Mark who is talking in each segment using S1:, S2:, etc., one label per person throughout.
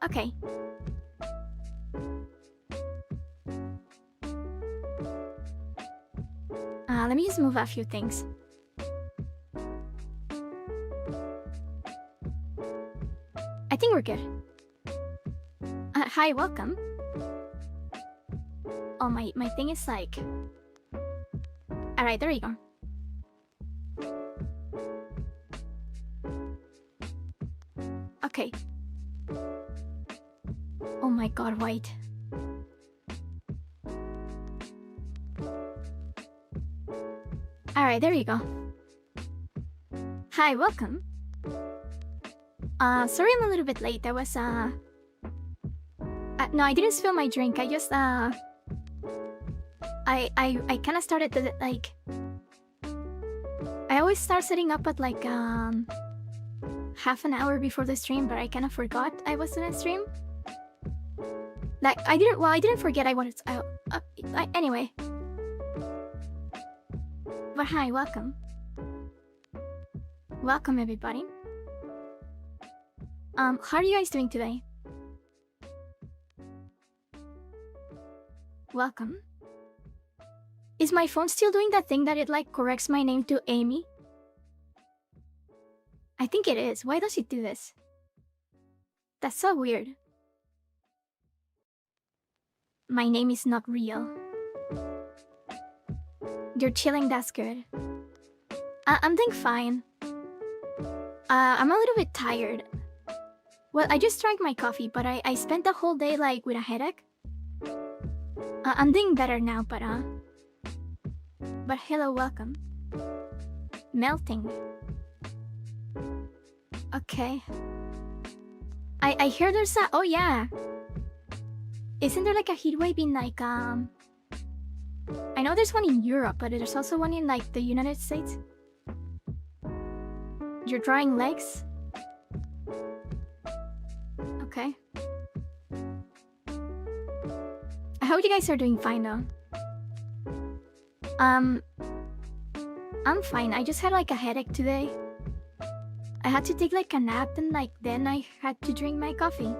S1: Okay. Let me just move a few things. I think we're good. Hi, welcome. Oh, my thing is like... Alright, there you go. Okay. Oh my god, white. Alright, there you go. Hi, welcome. Sorry I'm a little bit late. I was, no, I didn't spill my drink. I just, I kind of started to, like... I always start setting up at, like, half an hour before the stream, but I kind of forgot I was in a stream. Like, I didn't forget I wanted to, anyway. But hi, welcome. Welcome, everybody. How are you guys doing today? Welcome. Is my phone still doing that thing that it, like, corrects my name to Amy? I think it is. Why does it do this? That's so weird. My name is not real. You're chilling, that's good. I'm doing fine. I'm a little bit tired. Well, I just drank my coffee, but I spent the whole day, like, with a headache. I'm doing better now, but hello, welcome. Melting. Okay. I hear there's a... Oh, yeah. Isn't there, like, a heatwave in, like, I know there's one in Europe, but there's also one in, like, the United States. You're drawing legs? Okay. I hope you guys are doing fine, though. I'm fine. I just had, like, a headache today. I had to take, like, a nap, and, like, then I had to drink my coffee.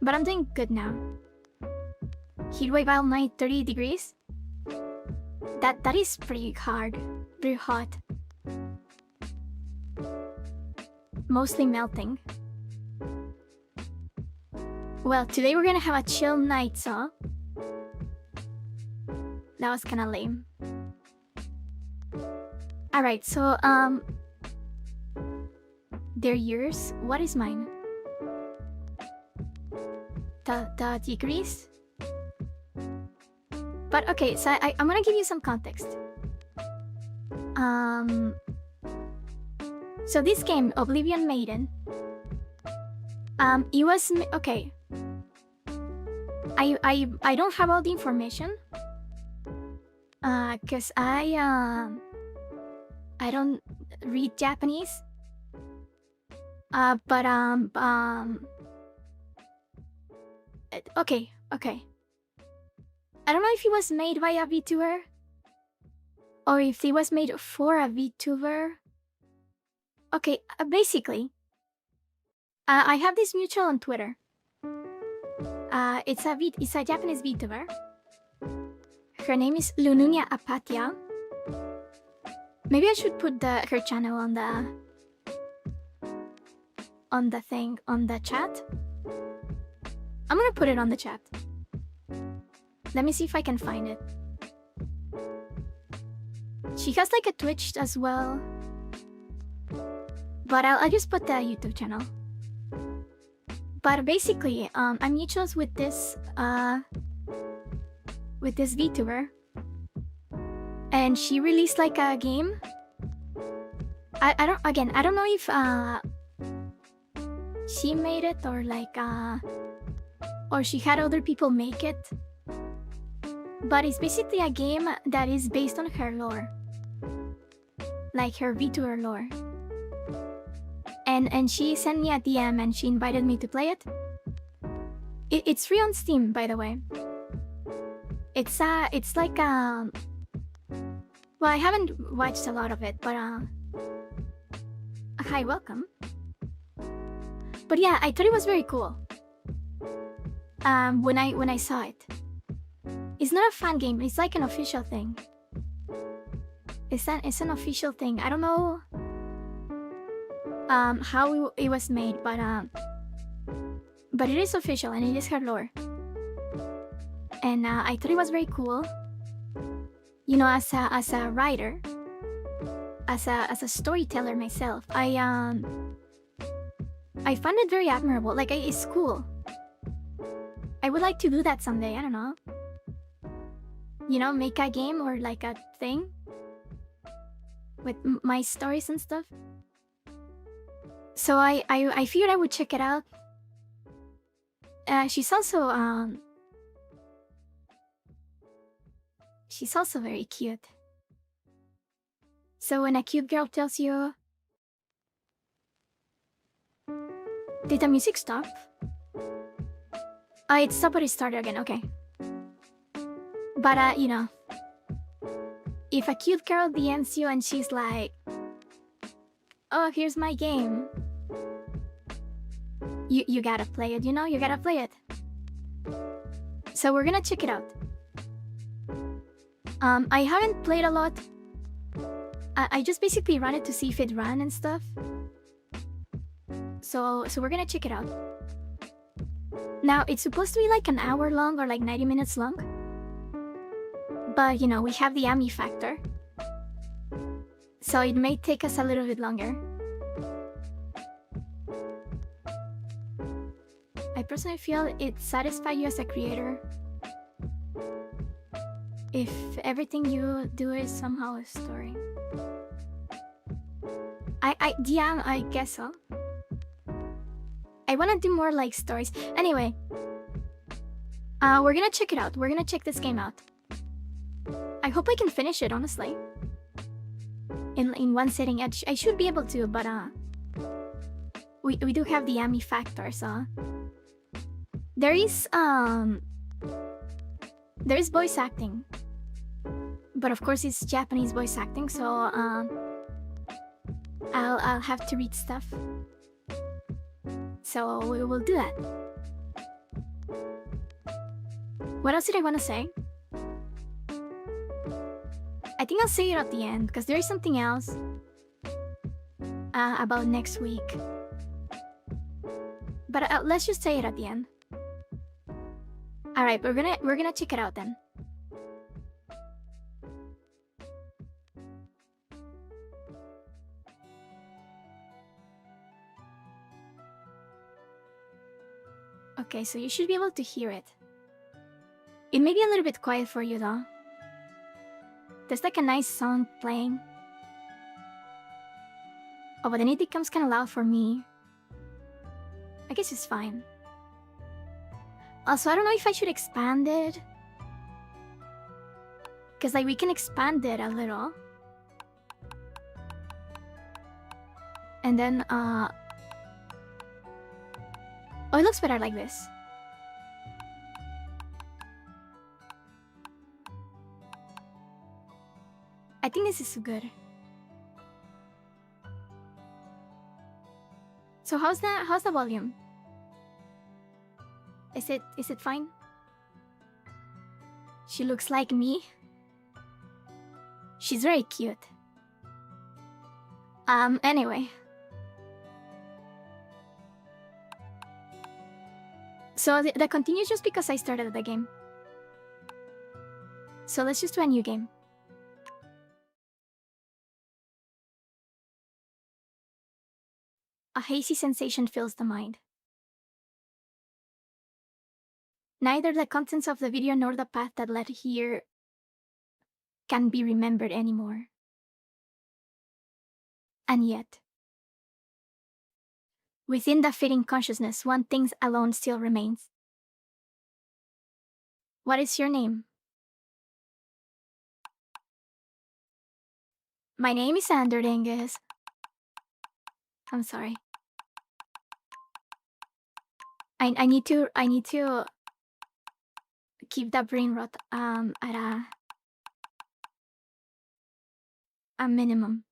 S1: But I'm doing good now. Heatwave all night, 30 degrees? That is pretty hard. Pretty hot. Mostly melting. Well, today we're gonna have a chill night, so... That was kinda lame. Alright, so, they're yours? What is mine? The degrees? But okay, so I'm gonna give you some context. So this game, Oblivion Maiden, it was... Okay. I don't have all the information. Cause I don't read Japanese. Okay. I don't know if it was made by a Vtuber or if it was made for a Vtuber. Okay, basically, I have this mutual on Twitter. It's a Japanese Vtuber. Her name is Lununia Apatia. Maybe I should put her channel on the chat. I'm gonna put it on the chat. Let me see if I can find it. She has, like, a Twitch as well. But I'll just put the YouTube channel. But basically, I'm mutuals with this Vtuber. And she released, like, a game. I don't know if she made it or, like, or she had other people make it. But it's basically a game that is based on her lore. Like her Vtuber lore. And she sent me a DM and she invited me to play it. It's free on Steam, by the way. It's like well, I haven't watched a lot of it, but hi, welcome. But yeah, I thought it was very cool. When I saw it. It's not a fan game, it's like an official thing. It's an official thing. I don't know how it was made, but it is official and it is her lore. And I thought it was very cool. You know, as a writer, as a storyteller myself, I found it very admirable. Like, it's cool. I would like to do that someday. I don't know. You know, make a game or like a thing with my stories and stuff. So I figured I would check it out. She's also very cute. So when a cute girl tells you, did the music stop? It stopped, but it started again. Okay. But you know, if a cute girl DMs you and she's like, "Oh, here's my game," you gotta play it. You know, you gotta play it. So we're gonna check it out. I haven't played a lot. I just basically ran it to see if it ran and stuff. So we're gonna check it out. Now, it's supposed to be like an hour long or like 90 minutes long. But, you know, we have the Ami factor. So it may take us a little bit longer. I personally feel it satisfies you as a creator if everything you do is somehow a story. Yeah, I guess so. I want to do more like stories. Anyway, we're gonna check it out. We're gonna check this game out. I hope I can finish it, honestly. In one sitting. I should be able to, but we do have the Ami factor, so there is voice acting, but of course it's Japanese voice acting, so I'll have to read stuff. So we will do that. What else did I want to say? I think I'll say it at the end, because there is something else about next week. But let's just say it at the end. Alright, we're gonna check it out then. Okay, so you should be able to hear it. It may be a little bit quiet for you though. There's like a nice song playing. Oh, but then it becomes kind of loud for me. I guess it's fine. Also, I don't know if I should expand it. Because like we can expand it a little. And then, oh, it looks better like this. I think this is good. So how's the volume? Is it fine? She looks like me. She's very cute. Anyway. So that continues just because I started the game. So let's just do a new game. A hazy sensation fills the mind. Neither the contents of the video nor the path that led here can be remembered anymore. And yet, within the fading consciousness, one thing alone still remains. What is your name? My name is Dingus. I'm sorry. I need to keep the brain rot at a minimum.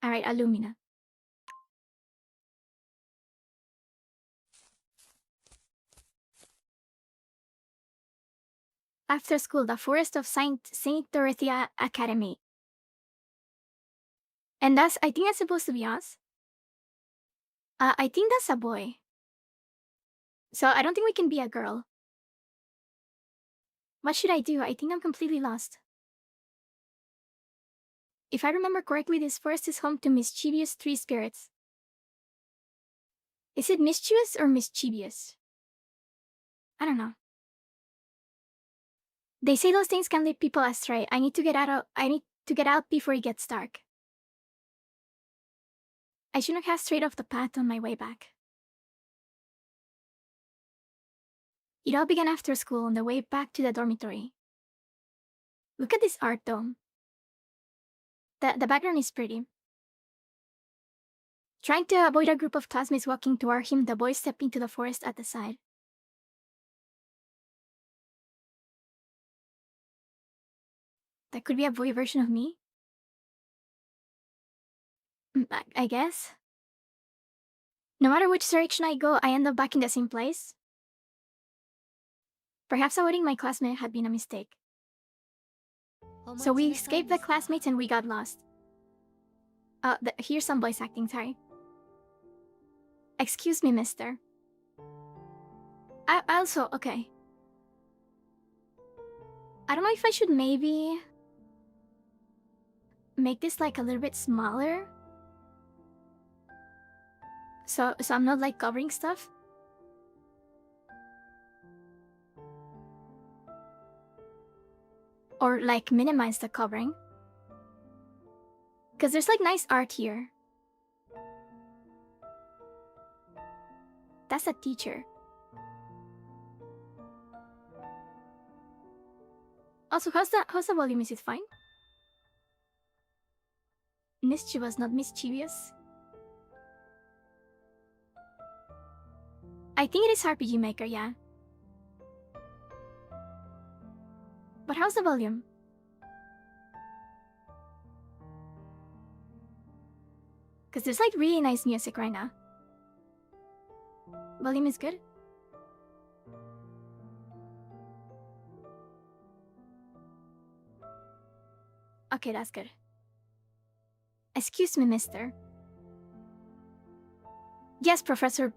S1: Alright, Alumina. After school, the forest of Saint Dorothea Academy. And I think that's supposed to be us. I think that's a boy. So I don't think we can be a girl. What should I do? I think I'm completely lost. If I remember correctly, this forest is home to mischievous tree spirits. Is it mischievous or mischievous? I don't know. They say those things can lead people astray. I need to get out before it gets dark. I shouldn't have strayed off the path on my way back. It all began after school on the way back to the dormitory. Look at this art though. The background is pretty. Trying to avoid a group of classmates walking toward him, the boy stepped into the forest at the side. That could be a boy version of me? I guess. No matter which direction I go, I end up back in the same place. Perhaps avoiding my classmate had been a mistake. So we escaped the classmates and we got lost. Here's some voice acting, sorry. Excuse me, mister. Okay. I don't know if I should maybe make this like a little bit smaller. So I'm not like covering stuff. Or like minimize the covering. Because there's like nice art here. That's a teacher. Also, how's the volume? Is it fine? Mischievous, not mischievous. I think it is RPG Maker, yeah. But how's the volume? Because there's like really nice music right now. Volume is good? Okay, that's good. Excuse me, mister. Yes, Professor,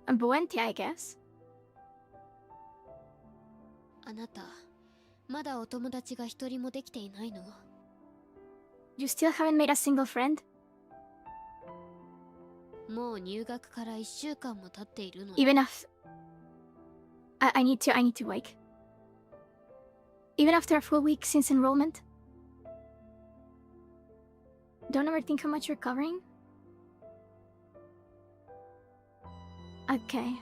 S1: Buente, I guess.
S2: あなた、まだお友達が一人もできていないの?
S1: You still haven't made a single friend?
S2: もう入学から1週間も経っているの。
S1: Even if... I need to wake. Even after a full week since enrollment? Don't overthink how much you're covering? Okay.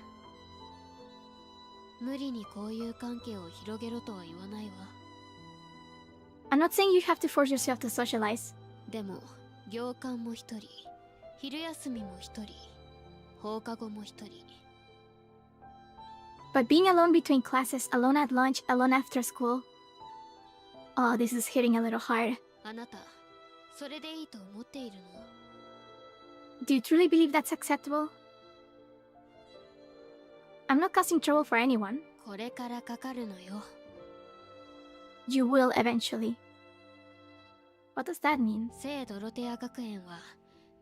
S2: 無理に交友関係を広げろとは言わないわ。
S1: I'm not saying you have to force yourself to socialize.
S2: でも、行間も一人、昼休みも一人、放課後も一人。
S1: But being alone between classes, alone at lunch, alone after school... Oh, this is hitting a little hard.
S2: あなた、それでいいと思っているの?
S1: Do you truly believe that's acceptable? I'm not causing trouble for anyone.
S2: これからかかるのよ。
S1: You will eventually. What does that mean?
S2: 聖ドロテア学園は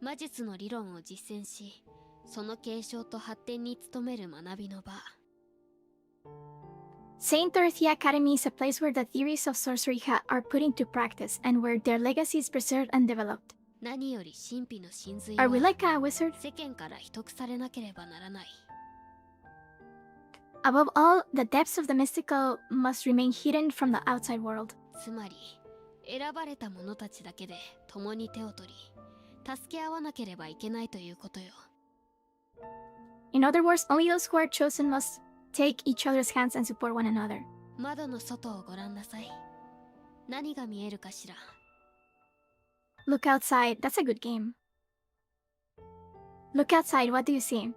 S2: 魔術の理論を実践し、その継承と発展に努める学びの場。
S1: Saint Dorothea Academy is a place where the theories of sorcery are put into practice and where their legacy is preserved and developed.
S2: 何より神秘の真髄
S1: Are we
S2: は
S1: like a wizard?
S2: 世間から秘匿されなければならない。
S1: Above all, the depths of the mystical must remain hidden from the outside world.
S2: つまり、選ばれた者たちだけで共に手を取り、助け合わなければいけないということよ。
S1: In other words, only those who are chosen must take each other's hands and support one another.
S2: 窓の外をご覧なさい。何が見えるかしら。
S1: Look outside. That's a good game. Look outside. What do you see?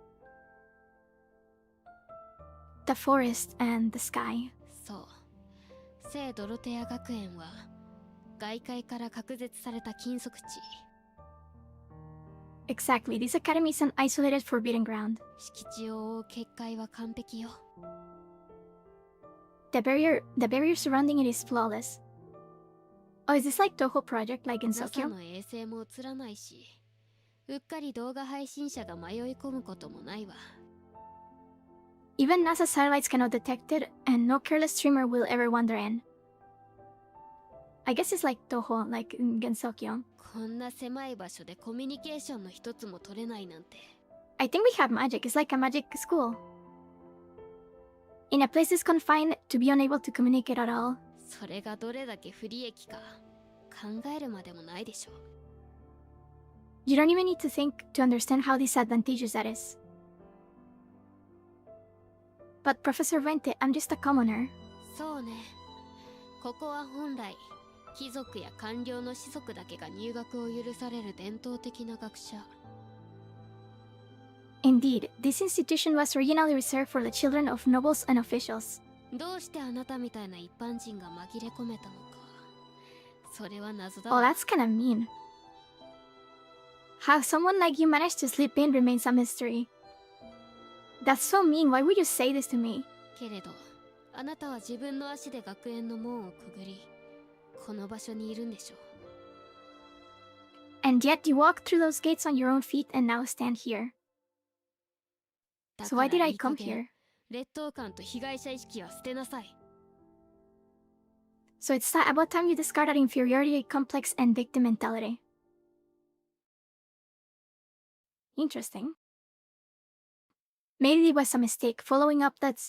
S1: The forest and the sky.
S2: そう。聖ドロテア学園は外界から隔絶された禁足地。
S1: Exactly. This academy is an isolated, forbidden ground.
S2: 敷地を覆う結界は完璧よ。
S1: the barrier surrounding it is flawless. Oh, is this like Toho project like in
S2: NASA
S1: Tokyo?
S2: の衛星も映らないし、うっかり動画配信者が迷い込むこともないわ。
S1: Even NASA satellites cannot detect it, and no careless streamer will ever wander in. I guess it's like Toho, like in Gensokyo.
S2: こんな狭い場所でコミュニケーションの一つも取れないなんて。
S1: I think we have magic. It's like a magic school. In a place this confined, to be unable to communicate at all.
S2: それがどれだけ不利益か考えるまでもないでしょ。
S1: You don't even need to think to understand how disadvantageous that is. But Professor Vente, I'm just a commoner.
S2: そうね。ここは本来貴族や官僚の士族だけが入学を許される伝統的な学者。
S1: Indeed, this institution was originally reserved for the children of nobles and officials.
S2: どうしてあなたみたいな一般人が紛れ込めたのか。それは謎だ
S1: Oh,
S2: わ。
S1: that's kinda mean. How someone like you managed to slip in remains a mystery. That's so mean. Why would you say this to me?
S2: けれど、あなたは自分の足で学園の門をくぐり、この場所にいるんでしょう。
S1: And yet you walked through those gates on your own feet and now stand here.
S2: だ
S1: So
S2: から
S1: why did I
S2: いい加
S1: come
S2: 減
S1: here?
S2: 劣等感と被害者意識は捨てなさい。
S1: So it's about time you discard that inferiority complex and victim mentality. Interesting. Maybe it was a mistake following that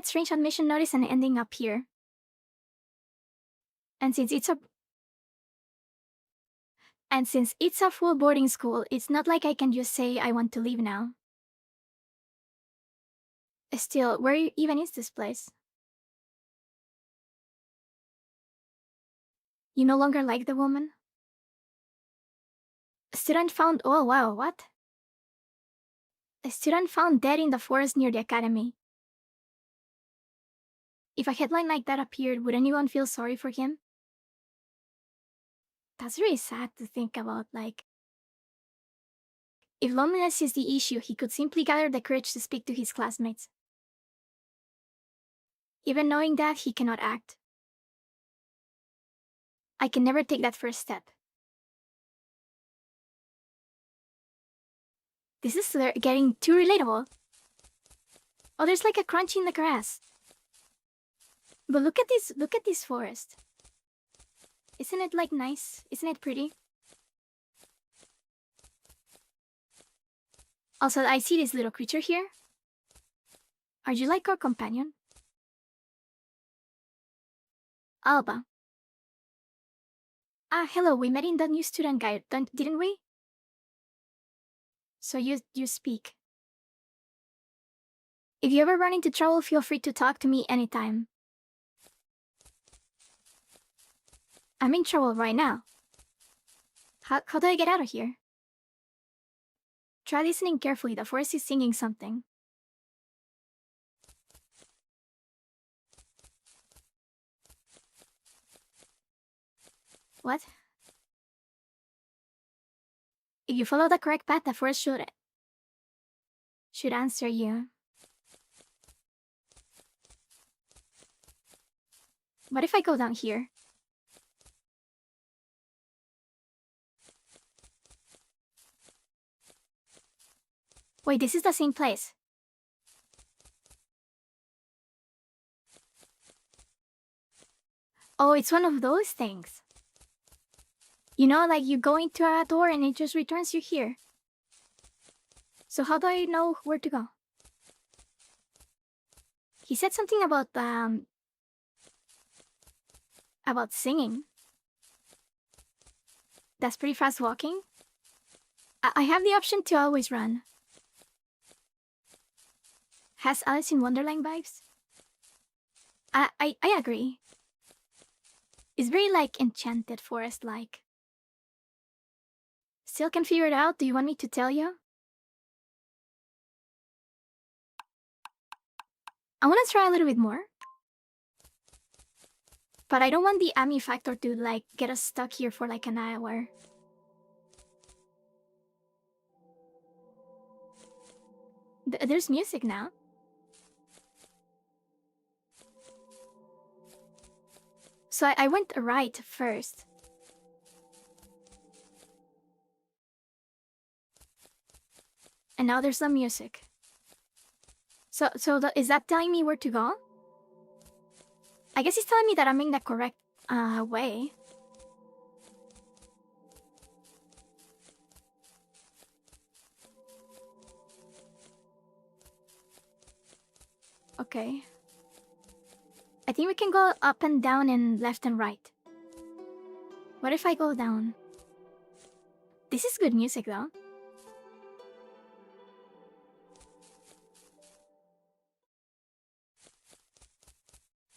S1: strange admission notice and ending up here. And since it's a full boarding school, it's not like I can just say I want to leave now. Still, where even is this place? You no longer like the woman? A student found— oh wow, what? A student found dead in the forest near the academy. If a headline like that appeared, would anyone feel sorry for him? That's really sad to think about, like... If loneliness is the issue, he could simply gather the courage to speak to his classmates. Even knowing that, he cannot act. I can never take that first step. This is getting too relatable. Oh, there's like a crunch in the grass. But look at this forest. Isn't it like nice? Isn't it pretty? Also, I see this little creature here. Are you like our companion? Alba. Ah, hello, we met in the new student guide, didn't we? So you speak. If you ever run into trouble, feel free to talk to me anytime. I'm in trouble right now. How do I get out of here? Try listening carefully, the forest is singing something. What? If you follow the correct path, the forest should answer you. What if I go down here? Wait, this is the same place. Oh, it's one of those things. You know, like you go into a door and it just returns you here. So how do I know where to go? He said something about singing. That's pretty fast walking. I have the option to always run. Has Alice in Wonderland vibes? I agree. It's very like enchanted forest-like. Still can't figure it out. Do you want me to tell you? I want to try a little bit more. But I don't want the Ami factor to like get us stuck here for like an hour. There's music now. So I went right first. And now there's some music. So is that telling me where to go? I guess it's telling me that I'm in the correct way. Okay. I think we can go up and down and left and right. What if I go down? This is good music though.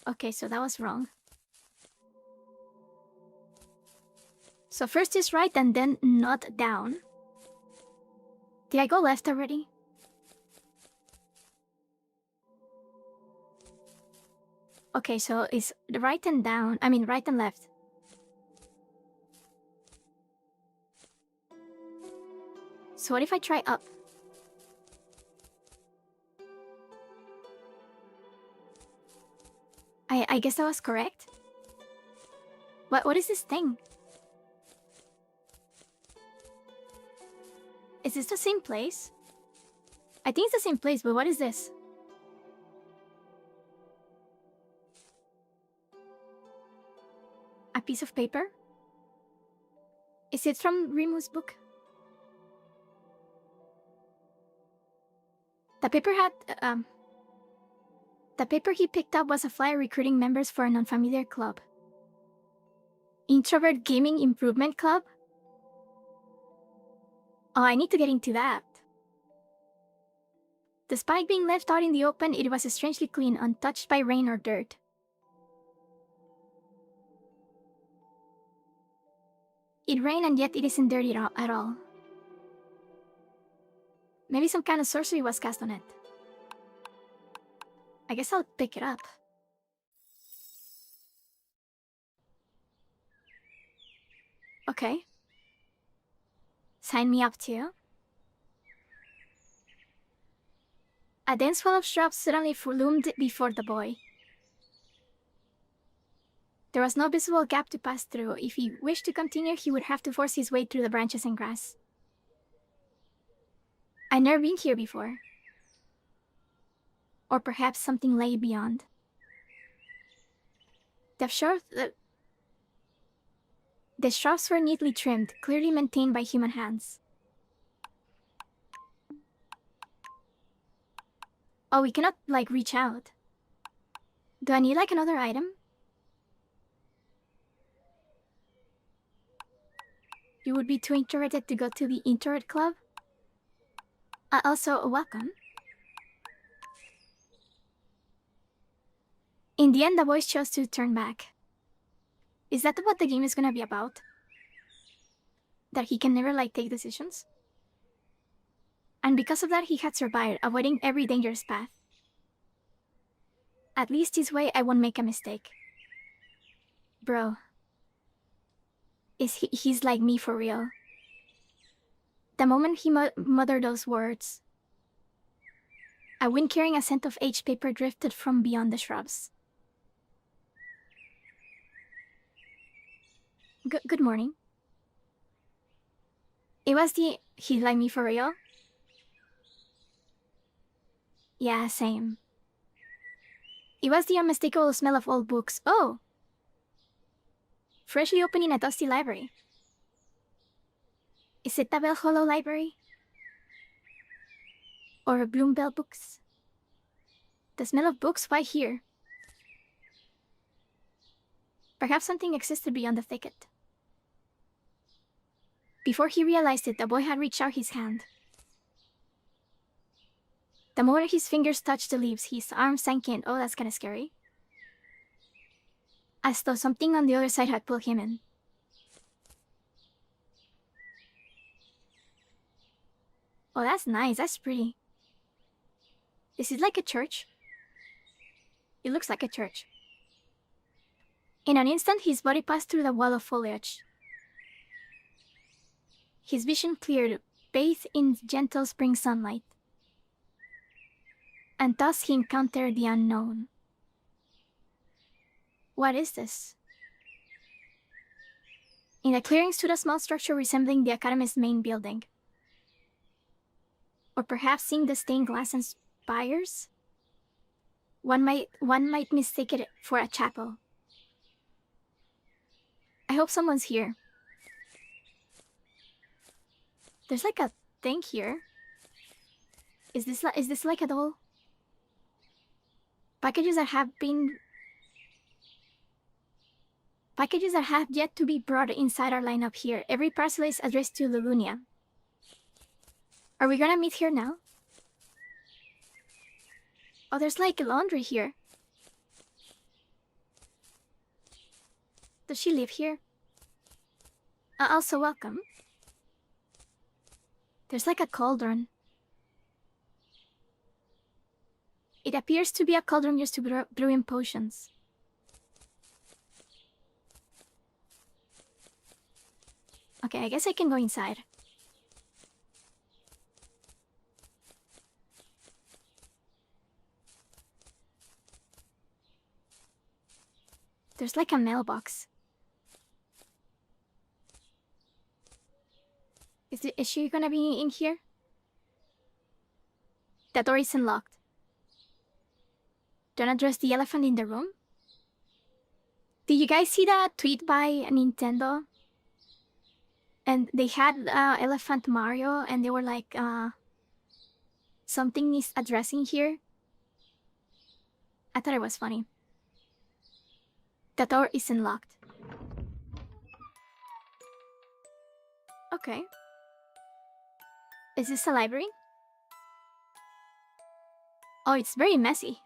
S1: Okay, so that was wrong. So first is right and then not down. Did I go left already? Okay, so it's right and down. I mean right and left. So what if I try up? I guess that was correct. What is this thing? Is this the same place? I think it's the same place, but what is this? A piece of paper? Is it from Rimu's book? The paper had, the paper he picked up was a flyer recruiting members for an unfamiliar club. Introvert Gaming Improvement Club? Oh, I need to get into that. Despite being left out in the open, it was strangely clean, untouched by rain or dirt. It rained and yet it isn't dirty at all. Maybe some kind of sorcery was cast on it. I guess I'll pick it up. Okay. Sign me up too. A dense wall of shrubs suddenly loomed before the boy. There was no visible gap to pass through. If he wished to continue, he would have to force his way through the branches and grass. I'd never been here before. Or perhaps something lay beyond. The shrubs were neatly trimmed, clearly maintained by human hands. Oh, we cannot, like, reach out. Do I need, like, another item? You would be too introverted to go to the introvert club? Also, welcome. In the end, the boys chose to turn back. Is that what the game is gonna be about? That he can never, like, take decisions? And because of that, he had survived, avoiding every dangerous path. At least this way, I won't make a mistake. Bro. He's like me for real. The moment he muttered those words, a wind-carrying a scent of aged paper drifted from beyond the shrubs. Good morning. It was he's like me for real? Yeah, same. It was the unmistakable smell of old books. Oh! Freshly opened in a dusty library. Is it the Bell Hollow Library? Or Bloomveil books? The smell of books, why here? Perhaps something existed beyond the thicket. Before he realized it, the boy had reached out his hand. The moment his fingers touched the leaves, his arm sank in. Oh, that's kinda scary. As though something on the other side had pulled him in. Oh, that's nice. That's pretty. Is it like a church? It looks like a church. In an instant, his body passed through the wall of foliage. His vision cleared, bathed in gentle spring sunlight. and thus he encountered the unknown. What is this? In the clearing stood a small structure resembling the Academy's main building. Or perhaps seeing the stained glass and spires? One might mistake it for a chapel. I hope someone's here. There's like a thing here. Is this like a doll? Packages that have yet to be brought inside our lineup here. Every parcel is addressed to Lulunia. Are we gonna meet here now? Oh, there's like laundry here. Does she live here? Also welcome. There's like a cauldron. It appears to be a cauldron used to brew in potions. Okay, I guess I can go inside. There's like a mailbox. Is she gonna be in here? The door isn't locked. Don't address the elephant in the room? Did you guys see that tweet by Nintendo? And they had Elephant Mario, and they were like, something is addressing here. I thought it was funny. The door isn't locked. Okay. Is this a library? Oh, it's very messy.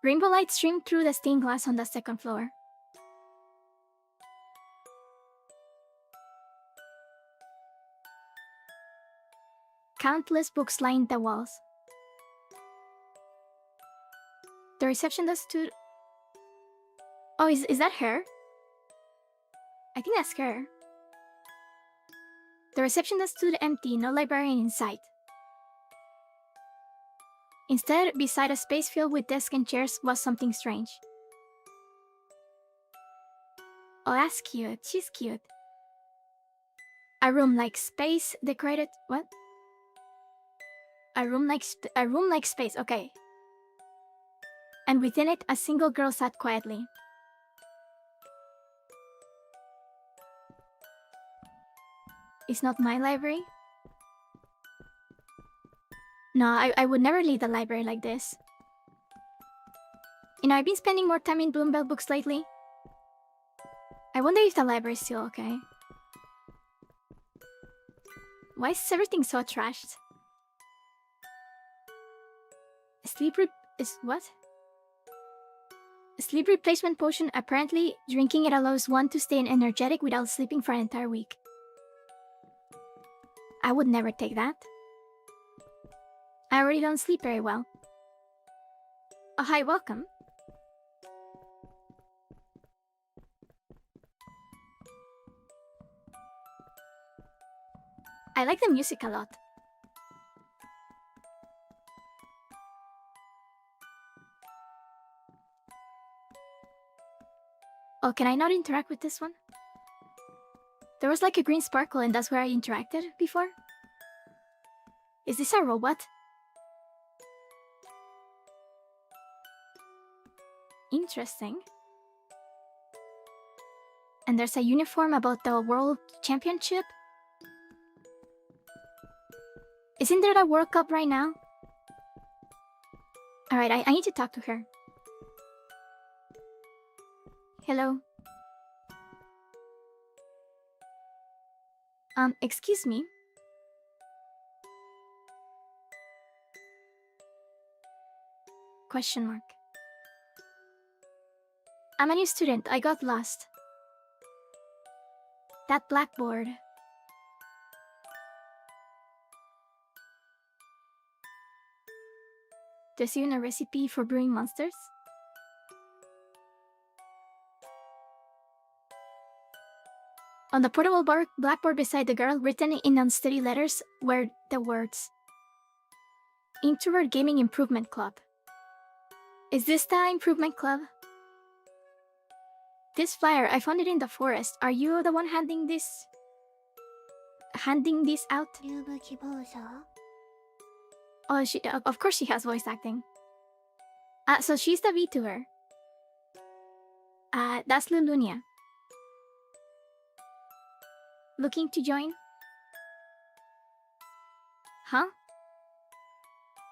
S1: Rainbow light streamed through the stained glass on the second floor. Countless books lined the walls. The reception desk stood... Oh, is that her? I think that's her. The reception desk stood empty, no librarian in sight. Instead, beside a space filled with desks and chairs was something strange. Oh, that's cute. She's cute. A room like space decorated... What? A room like space, okay. And within it, a single girl sat quietly. It's not my library? No, I would never leave the library like this. You know, I've been spending more time in Bloomveil books lately. I wonder if the library is still okay. Why is everything so trashed? What? A sleep replacement potion. Apparently, drinking it allows one to stay energetic without sleeping for an entire week. I would never take that. I already don't sleep very well. Oh, hi, welcome. I like the music a lot. Oh, can I not interact with this one? There was like a green sparkle and that's where I interacted before? Is this a robot? Interesting. And there's a uniform about the World Championship? Isn't there a World Cup right now? Alright, I need to talk to her. Hello. Excuse me. Question mark. I'm a new student. I got lost. That blackboard. There's even a recipe for brewing monsters? On the portable blackboard beside the girl, written in unsteady letters, were the words, Introvert Gaming Improvement Club. Is this the improvement club? This flyer, I found it in the forest. Are you the one handing this out?
S3: 入部希望者
S1: Oh, of course she has voice acting. So she's the Vtuber. That's Lulunia. Looking to join? Huh?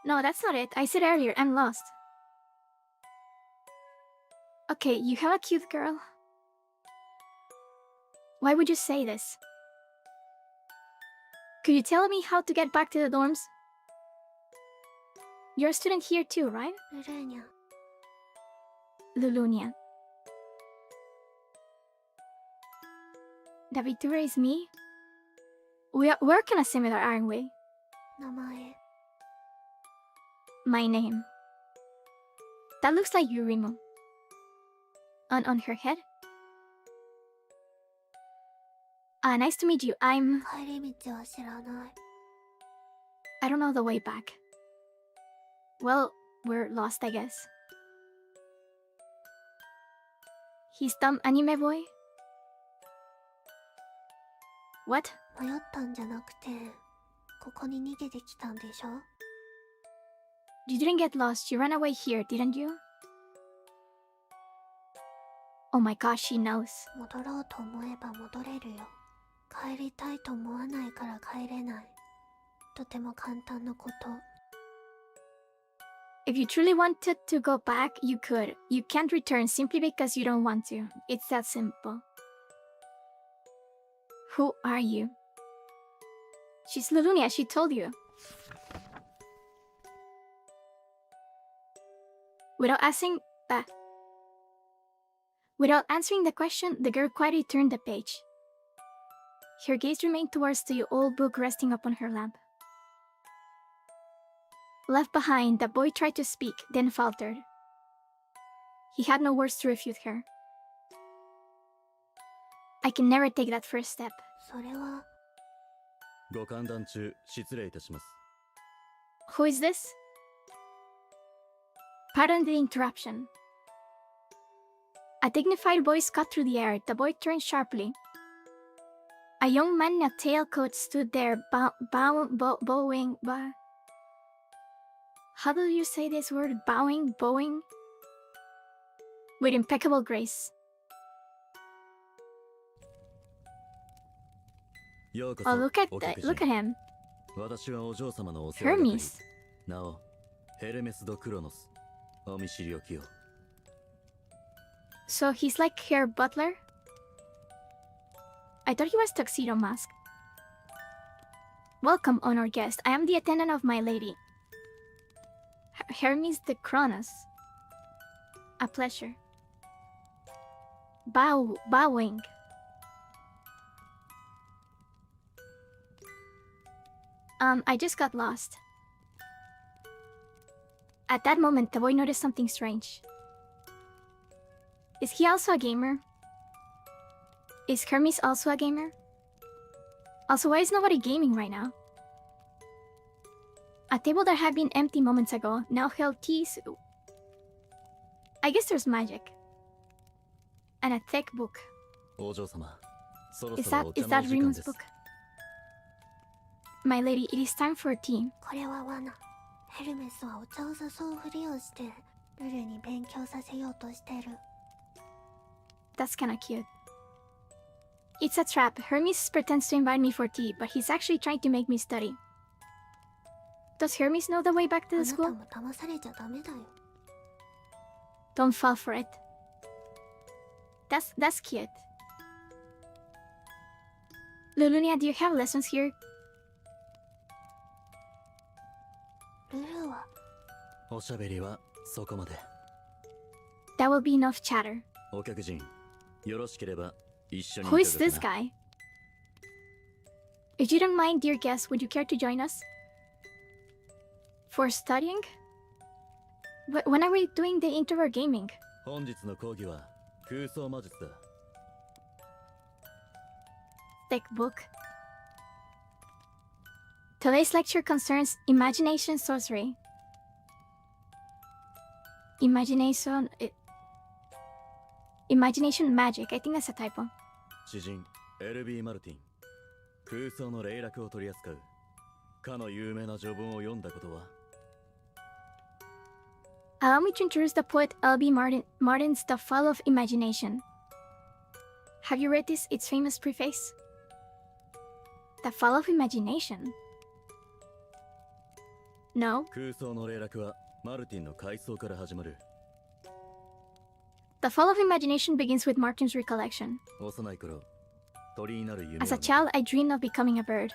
S1: No, that's not it. I said earlier, I'm lost. Okay, you have a cute girl. Why would you say this? Could you tell me how to get back to the dorms? You're a student here too, right?
S3: ルルーニャ
S1: Lulunia. The Vtuber is me? We're kinda similar, aren't we?
S3: 名前
S1: My name. That looks like Yurimu. On her head? Nice to meet you.
S3: 帰り道は知らない
S1: I don't know the way back. Well, we're lost, I guess. He's dumb anime boy? What?
S3: 迷ったんじゃなくてここに逃げてきたんでしょ
S1: You didn't get lost. You ran away here, didn't you? Oh my gosh, she knows.
S3: 戻ろうと思えば戻れるよ帰りたいと思わないから帰れないとても簡単なこと
S1: If you truly wanted to go back, you could. You can't return simply because you don't want to. It's that simple. Who are you? She's Lulunia, she told you. Without answering the question, the girl quietly turned the page. Her gaze remained towards the old book resting upon her lap. Left behind, the boy tried to speak, then faltered. He had no words to refute her. I can never take that first step.
S3: それは
S4: ご歓談中失礼いたします
S1: Who is this? Pardon the interruption. A dignified voice cut through the air. The boy turned sharply. A young man in a tailcoat stood there, bowing. How do you say this word? Bowing? With impeccable grace.
S4: ようこそ
S1: Oh, look at
S4: お客
S1: look at him.
S4: 私はお嬢様のお世話係
S1: Hermes.
S4: なおヘルメス・ド・クロノスお見知りおきを
S1: So he's like her butler? I thought he was Tuxedo Mask. Welcome, honored guest. I am the attendant of my lady. Hermes the Kronos. A pleasure. Bowing. I just got lost. At that moment, the boy noticed something strange. Is he also a gamer? Is Hermes also a gamer? Also, why is nobody gaming right now? A table that had been empty moments ago now held teas. I guess there's magic. And a thick book.
S4: お嬢様そろ
S1: Is
S4: そろ
S1: that
S4: お茶
S1: is
S4: の
S1: that
S4: お時間
S1: Rimu's
S4: です
S1: book? My lady, it is time for tea.
S3: これは罠ヘルメスはお茶を誘うふりをしてルルに勉強させようとしてる
S1: That's kinda cute. It's a trap. Hermes pretends to invite me for tea, but he's actually trying to make me study. Does Hermes know the way back
S3: あ
S1: to
S3: な
S1: the
S3: た
S1: school?
S3: も騙されちゃダメだよ
S1: Don't fall for it. That's cute. Lulunia, do you have lessons here?
S3: ルルは
S4: おしゃべりはそこまで
S1: That will be enough chatter.
S4: お客人よろしければ一緒に
S1: Who
S4: い
S1: is
S4: かが
S1: this
S4: かな
S1: guy? If you don't mind, dear guest, would you care to join us? For studying? When are we doing the introvert gaming?
S4: 本日の講義は空想魔術だ
S1: Thick book. Today's lecture concerns imagination sorcery. Imagination magic. I think that's a typo.
S4: 詩人 LB マルティン、空想の霊落を取り扱うかの有名な序文を読んだことは？
S1: Allow me to introduce the poet L.B. Martin's The Fall of Imagination. Have you read its famous preface? The Fall of Imagination? No?
S4: 空想の霊落はマルティンの回想から始まる。
S1: The Fall of Imagination begins with Martin's recollection.
S4: 幼い頃、鳥になる夢を
S1: As a child, I dreamed of becoming a bird.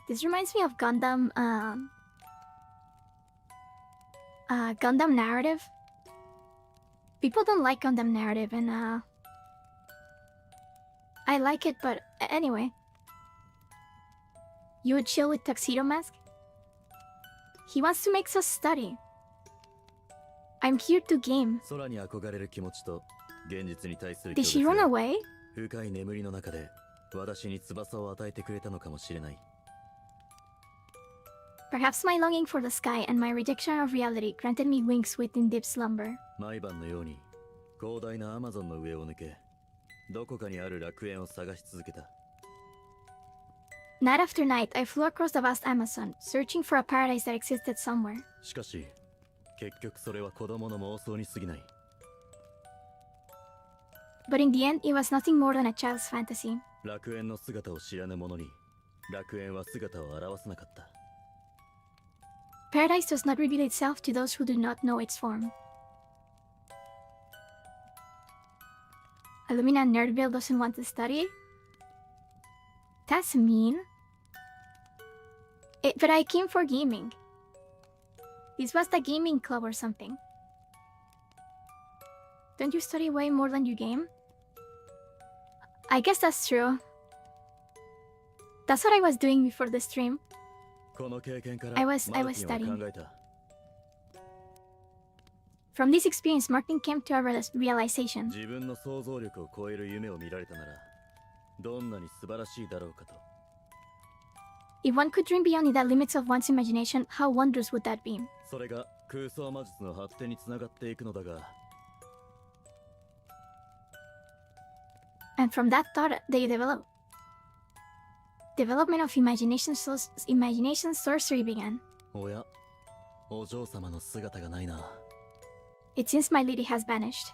S1: This reminds me of Gundam narrative. People don't like Gundam narrative, and I like it, but anyway. You would chill with Tuxedo Mask? He wants to make us study. I'm here to game.
S4: 空に憧れる気持ちと現実に対する
S1: Did she run away?
S4: 深い眠りの中で私に翼を与えてくれたのかもしれない。
S1: Perhaps my longing for the sky and my rejection of reality granted me wings within deep slumber.
S4: 毎晩のように広大なアマゾンの上を抜け、どこかにある楽園を探し続けた。
S1: Night after night, I flew across the vast Amazon, searching for a paradise that existed somewhere.
S4: しかし、結局それは子供の妄想に過ぎない。
S1: But in the end, it was nothing more than a child's fantasy.
S4: 楽園の姿を知らぬ者に、楽園は姿を現さなかった。
S1: Paradise does not reveal itself to those who do not know its form. Alumina Nerdville doesn't want to study? That's mean. But I came for gaming. This was the gaming club or something. Don't you study way more than you game? I guess that's true. That's what I was doing before the stream.
S4: この経験から
S1: I was
S4: マルティンは
S1: studying.
S4: 考えた。
S1: From this experience, Martin came to a realization.
S4: 自分の想像力を超える夢を見られたなら、どんなに素晴らしいだろうかと。
S1: If one could dream beyond the limits of one's imagination, how wondrous would that be?
S4: それが空想魔術の発展につながっていくのだが、
S1: And from that thought, they development of imagination sorcery began.
S4: おや、お嬢様の姿がないな。
S1: It seems my lady has vanished.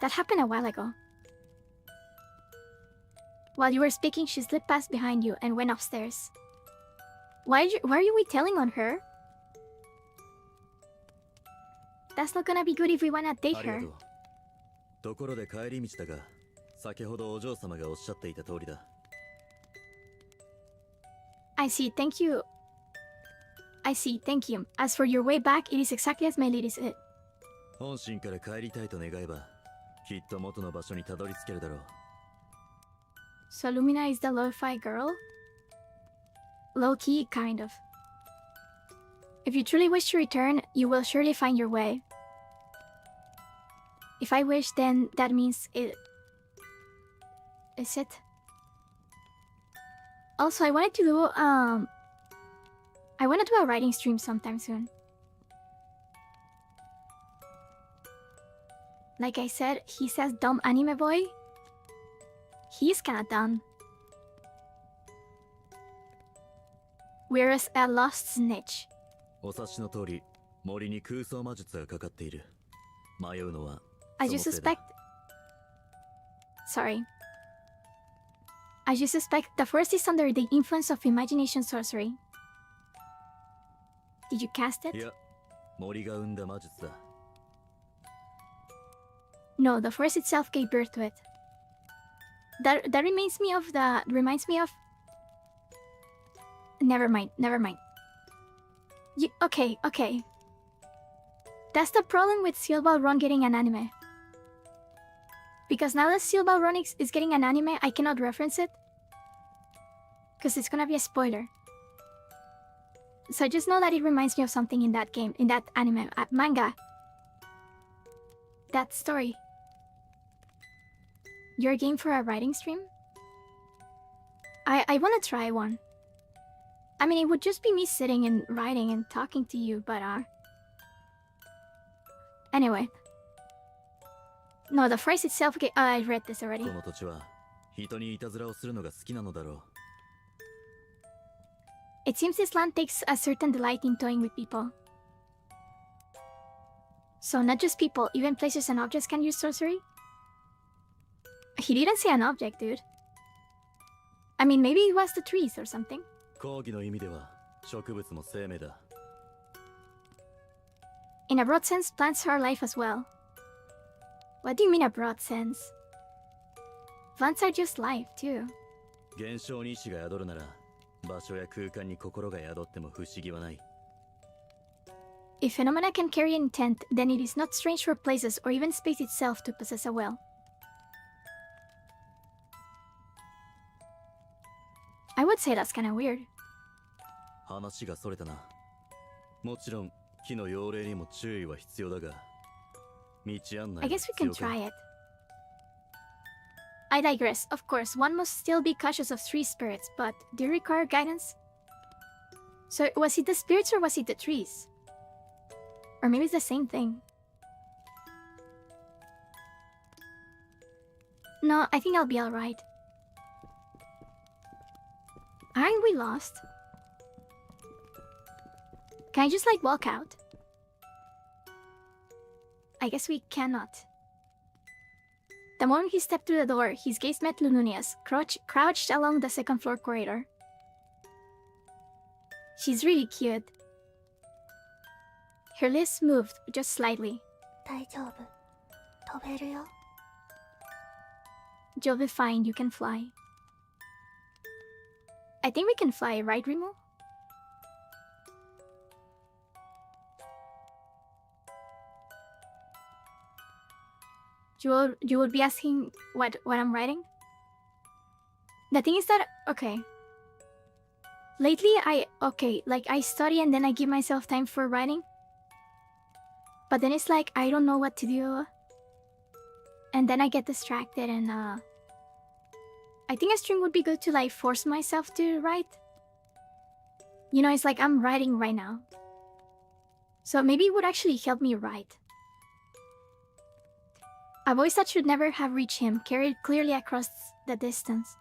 S1: That happened a while ago. While you were speaking, she slipped past behind you and went upstairs. Why are you telling on her? That's not gonna be good if we wanna date
S4: ありが
S1: her.
S4: とう。ところで帰り道だが、先ほどお嬢様がおっしゃっていた通りだ。
S1: I see, thank you. As for your way back, it is exactly as my lady said.
S4: 本心から帰りたいと願えば、きっと元の場所にたどり着けるだろう。
S1: So Alumina is the lo-fi girl? Low-key, kind of. If you truly wish to return, you will surely find your way. If I wish, then that means it... Is it? Also, I wanted to do, I want to do a writing stream sometime soon. Like I said, he says dumb anime boy. He's kinda dumb. Whereas a lost snitch.
S4: お察しの通り、森に空想魔術がかかっている。迷うのは、
S1: As you
S4: そのせいだ。
S1: suspect... Sorry. As you suspect, the forest is under the influence of imagination sorcery. Did you cast it?
S4: いや、森が生んだ魔術だ。
S1: No, the forest itself gave birth to it. That reminds me of Never mind. Okay. That's the problem with Steel Ball Run getting an anime. Because now that Steel Ball Run is getting an anime, I cannot reference it. Because it's gonna be a spoiler. So just know that it reminds me of something in that game, in that anime, manga. That story. Your game for a writing stream? I want to try one. I mean, it would just be me sitting and writing and talking to you, but anyway. No, the phrase itself. I read this already.
S4: この土地は人にいたずらをするのが好きなのだろう。
S1: It seems this land takes a certain delight in toying with people. So not just people, even places and objects can use sorcery? He didn't say an object, dude. I mean, maybe it was the trees or something.
S4: 講義の意味では植物も生命だ。
S1: In a broad sense, plants are life as well. What do you mean a broad sense? Plants are just life, too.
S4: 現象に意志が宿るなら場所や空間に心が宿っても不思議はない。
S1: If phenomena can carry intent, then it is not strange for places or even space itself to possess a will. I would say that's kinda weird.
S4: 話がそれたな。もちろん木の妖霊にも注意は必要だが、道案内
S1: I
S4: は
S1: guess we
S4: 必
S1: can
S4: 要か。
S1: try it. I digress. Of course, one must still be cautious of tree spirits, but do you require guidance? So, was it the spirits or was it the trees? Or maybe it's the same thing. No, I think I'll be alright. Aren't we lost? Can I just like walk out? I guess we cannot. The moment he stepped through the door, his gaze met Lununia's, crouched along the second floor corridor. She's really cute. Her lips moved just slightly.
S3: 大丈夫。飛べるよ。
S1: You'll be fine, you can fly. I think we can fly, right, Rimu? You would be asking what I'm writing? The thing is that, okay. Lately, I study and then I give myself time for writing. But then it's like, I don't know what to do. And then I get distracted and, I think a stream would be good to, like, force myself to write. You know, it's like I'm writing right now. So maybe it would actually help me write. A voice that should never have reached him, carried clearly across the distance.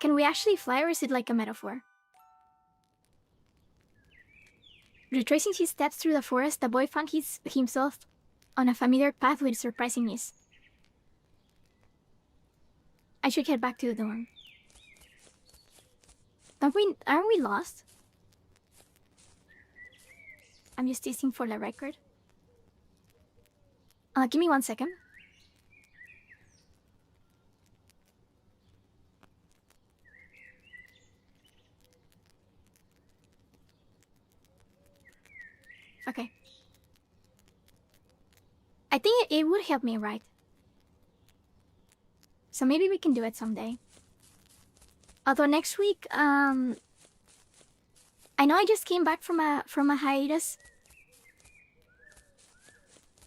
S1: Can we actually fly, or is it like a metaphor? Retracing his steps through the forest, the boy found himself on a familiar path with surprising ease. I should head back to the dorm. Aren't we lost? I'm just teasing for the record. Give me 1 second. Okay. I think it would help me, right? So maybe we can do it someday. Although next week, I know I just came back from a hiatus,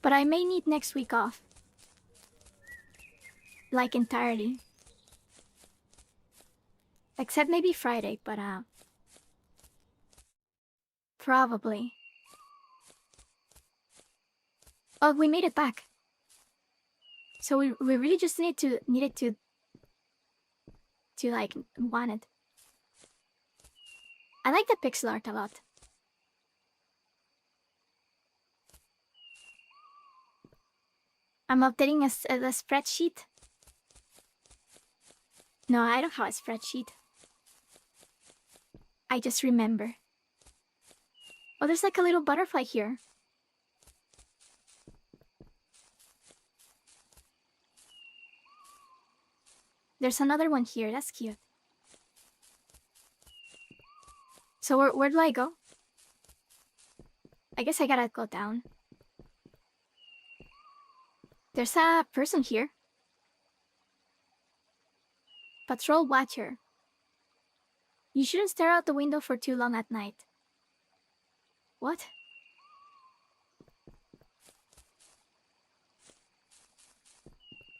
S1: but I may need next week off. Like entirely. Except maybe Friday, but probably. Oh, we made it back. So we really just needed to like want it. I like the pixel art a lot. I'm updating a spreadsheet. No, I don't have a spreadsheet. I just remember. Oh, there's like a little butterfly here. There's another one here. That's cute. So where do I go? I guess I gotta go down. There's a person here. Patrol watcher. You shouldn't stare out the window for too long at night. What?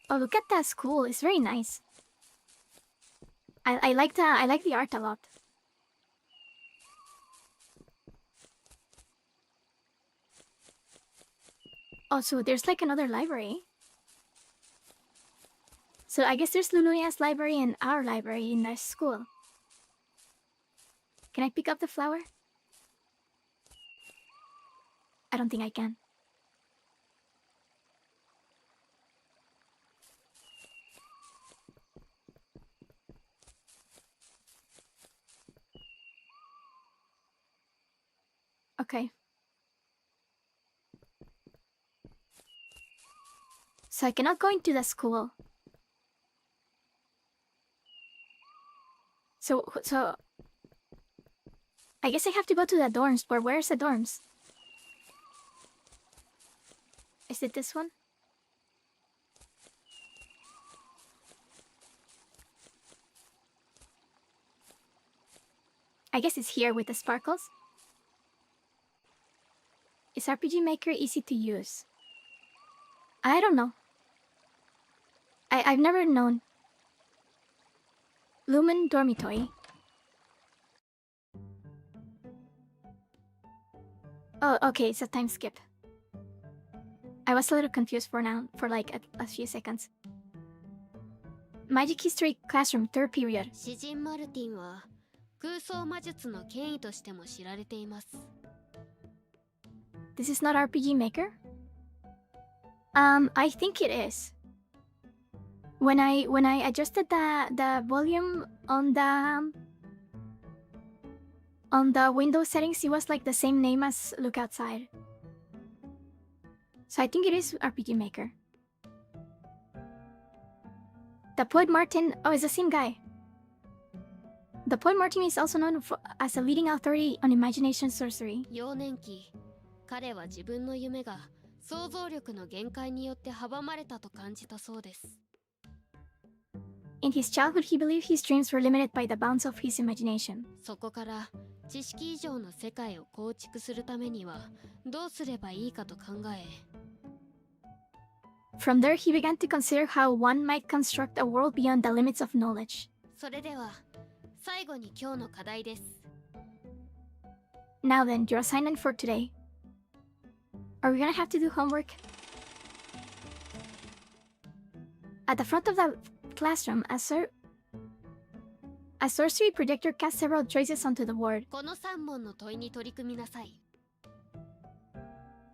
S1: Oh, look at that school. It's very nice. I like the art a lot. Oh, so there's like another library. So I guess there's Luluya's library and our library in the school. Can I pick up the flower? I don't think I can. Okay. So I cannot go into the school. So I guess I have to go to the dorms, but where's the dorms? Is it this one? I guess it's here with the sparkles. Is RPG Maker easy to use? I don't know. I've never known. Lumen Dormitory. Oh, okay, it's a time skip. I was a little confused for like a few seconds. Magic History Classroom, 3rd period.
S2: 詩人マルティンは空想魔術の権威としても知られています。
S1: This is not RPG Maker? I think it is. When I adjusted the volume on the Windows settings, it was like the same name as Look Outside. So I think it is RPG Maker. The Poet Martin, oh, it's the same guy. The Poet Martin is also known as a leading authority on imagination sorcery.
S2: 幼年期、彼は自分の夢が想像力の限界によって阻まれたと感じたそうです。
S1: In his childhood, he believed his dreams were limited by the bounds of his imagination.
S2: そこから知識以上の世界を構築するためにはどうすればいいかと考え、
S1: From there, he began to consider how one might construct a world beyond the limits of knowledge.
S2: それでは最後に今日の課題です。
S1: Now then, your assignment for today. Are we gonna have to do homework? At the front of the classroom, a sorcery projector casts several choices onto the board.
S2: この3問の問いに取り組みなさい。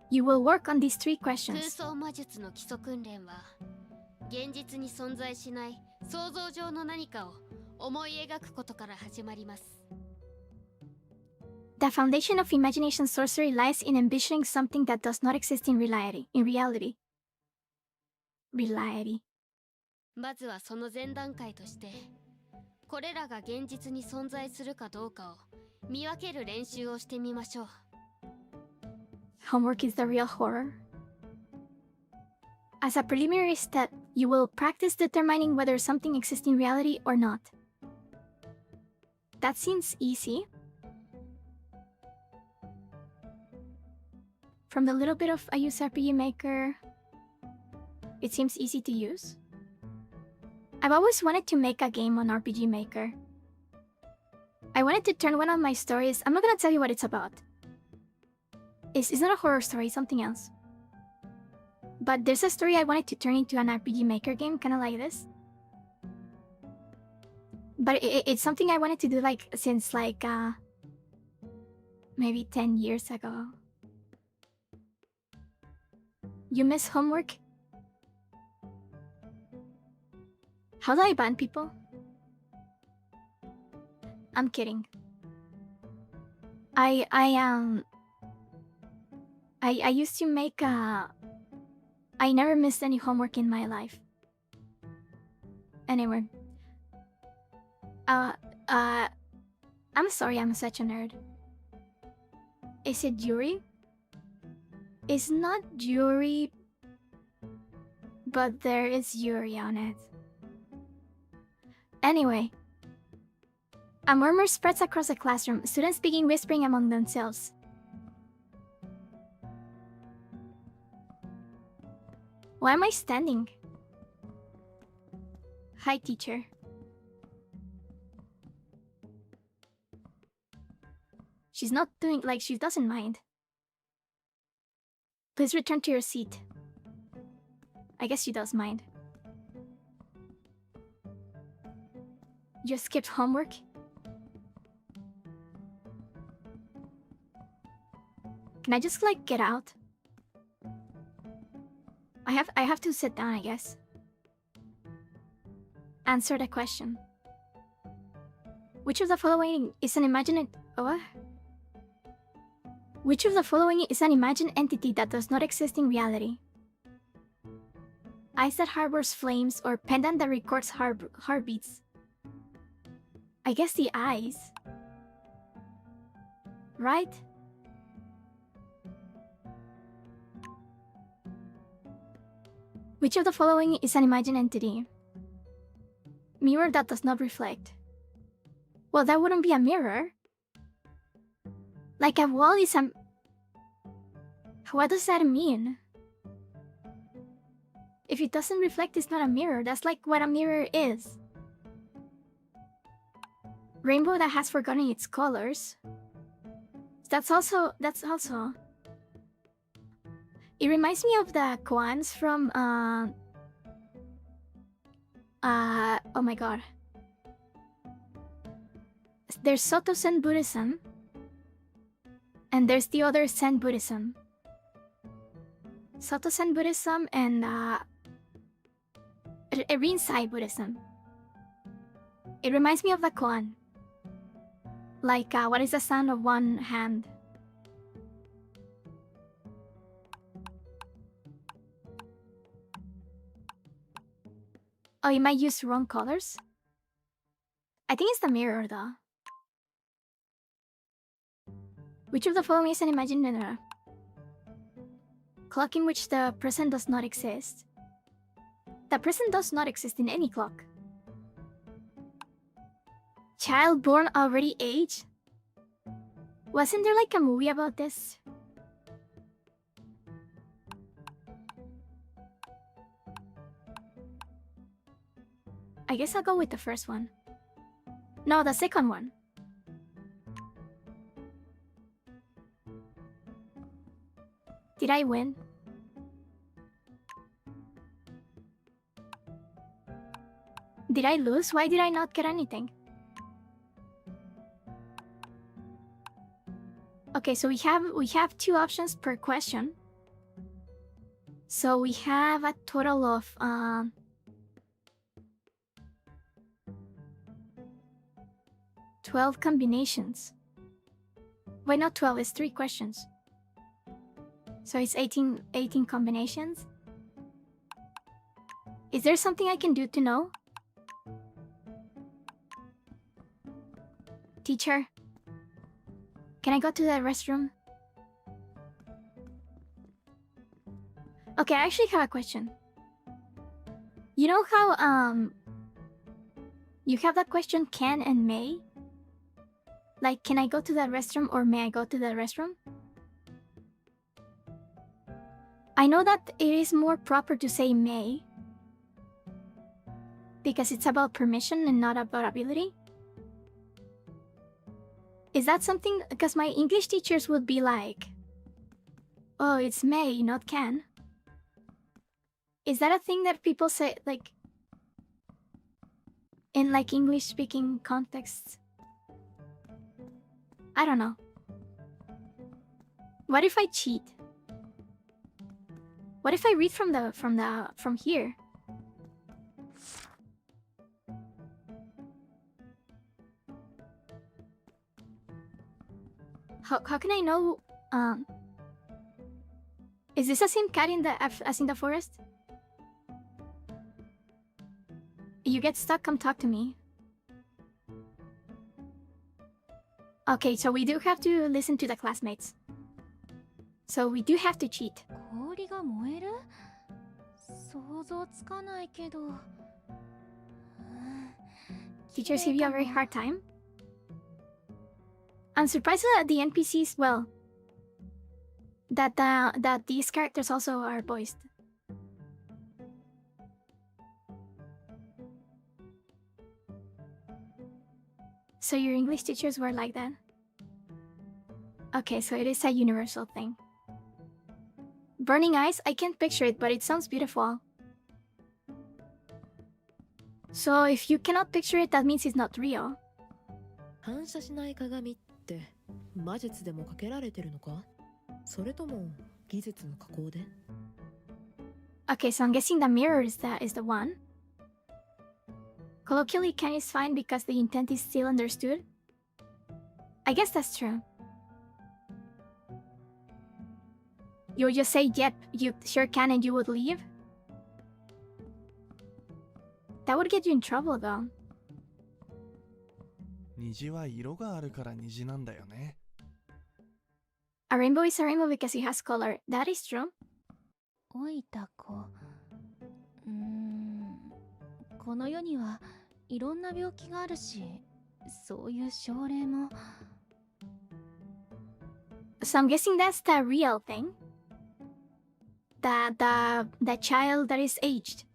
S1: You will work on these 3
S2: 空
S1: questions.
S2: 想魔術の基礎訓練は現実に存在しない想像上の何かを思い描くことから始まります。
S1: The foundation of imagination sorcery lies in envisioning something that does not exist in reality. Reality.
S2: まずはその前段階としてこれらが現実に存在するかどうかを見分ける練習をしてみましょう。
S1: Homework is the real horror. As a preliminary step, you will practice determining whether something exists in reality or not. That seems easy. From the little bit of I use RPG Maker, it seems easy to use. I've always wanted to make a game on RPG Maker. I wanted to turn one of my stories. I'm not gonna tell you what it's about. It's not a horror story, it's something else. But there's a story I wanted to turn into an RPG Maker game, kind of like this. But it's something I wanted to do like since like maybe 10 years ago. You miss homework? How do I ban people? I'm kidding. I used to make I never missed any homework in my life. Anyway. I'm sorry I'm such a nerd. Is it jewelry? It's not jewelry, but there is Yuri on it. Anyway. A murmur spreads across the classroom. Students begin whispering among themselves. Why am I standing? Hi, teacher. She's not doing like she doesn't mind. Please return to your seat. I guess she does mind. You skipped homework? Can I just like get out? I have to sit down, I guess. Answer the question. Which of the following is an imagined Which of the following is an imagined entity that does not exist in reality? Ice that harbors flames or pendant that records heartbeats? I guess the ice. Right? Which of the following is an imagined entity? Mirror that does not reflect. Well, that wouldn't be a mirror. Like a wall is a... What does that mean? If it doesn't reflect, it's not a mirror. That's like what a mirror is. Rainbow that has forgotten its colors. That's also... It reminds me of the koans from, oh my god. There's Soto Zen Buddhism. And there's the other Zen Buddhism. Soto Zen Buddhism and, Rinsai Buddhism. It reminds me of the koan. Like, what is the sound of one hand? Oh, you might use wrong colors? I think it's the mirror, though. Which of the following is an imagined era? Clock in which the present does not exist. The present does not exist in any clock. Child born already aged? Wasn't there like a movie about this? I guess I'll go with the first one. No, the second one. Did I win? Did I lose? Why did I not get anything? Okay, so we have 2 options per question. So we have a total of 12 combinations. Why not 12? It's 3 questions. So it's 18 combinations. Is there something I can do to know? Teacher, can I go to the restroom? Okay, I actually have a question. You know how you have that question can and may? Like, can I go to the restroom or may I go to the restroom? I know that it is more proper to say may, because it's about permission and not about ability. Is that something? Because my English teachers would be like, oh, it's may, not can. Is that a thing that people say, like, in like English-speaking contexts? I don't know. What if I cheat? What if I read from here? How can I know? Is this the same cat as in the forest? You get stuck, come talk to me. Okay, so we do have to listen to the classmates. So we do have to cheat.
S5: 氷が燃える？想像つかないけど。
S1: Teachers give you a very hard time? I'm surprised that the NPCs, well, that these characters also are voiced. So your English teachers were like that? Okay, so it is a universal thing. Burning eyes? I can't picture it, but it sounds beautiful. So if you cannot picture it, that means it's not real.
S6: 反射しない鏡って魔術でもかけられてるのか？それとも技術の加工で？
S1: Okay, so I'm guessing the mirror is the one. Colloquially, can is fine because the intent is still understood. I guess that's true. You would just say, yep, you sure can, and you would leave? That would get you in trouble, though.
S7: 虹は色があるから虹なんだよね。
S1: A rainbow is a rainbow because it has color. That is true.
S5: 老いた子。この世にはいろんな病気があるし、そういう症例も。
S1: So I'm guessing that's the real thing. The child that is aged.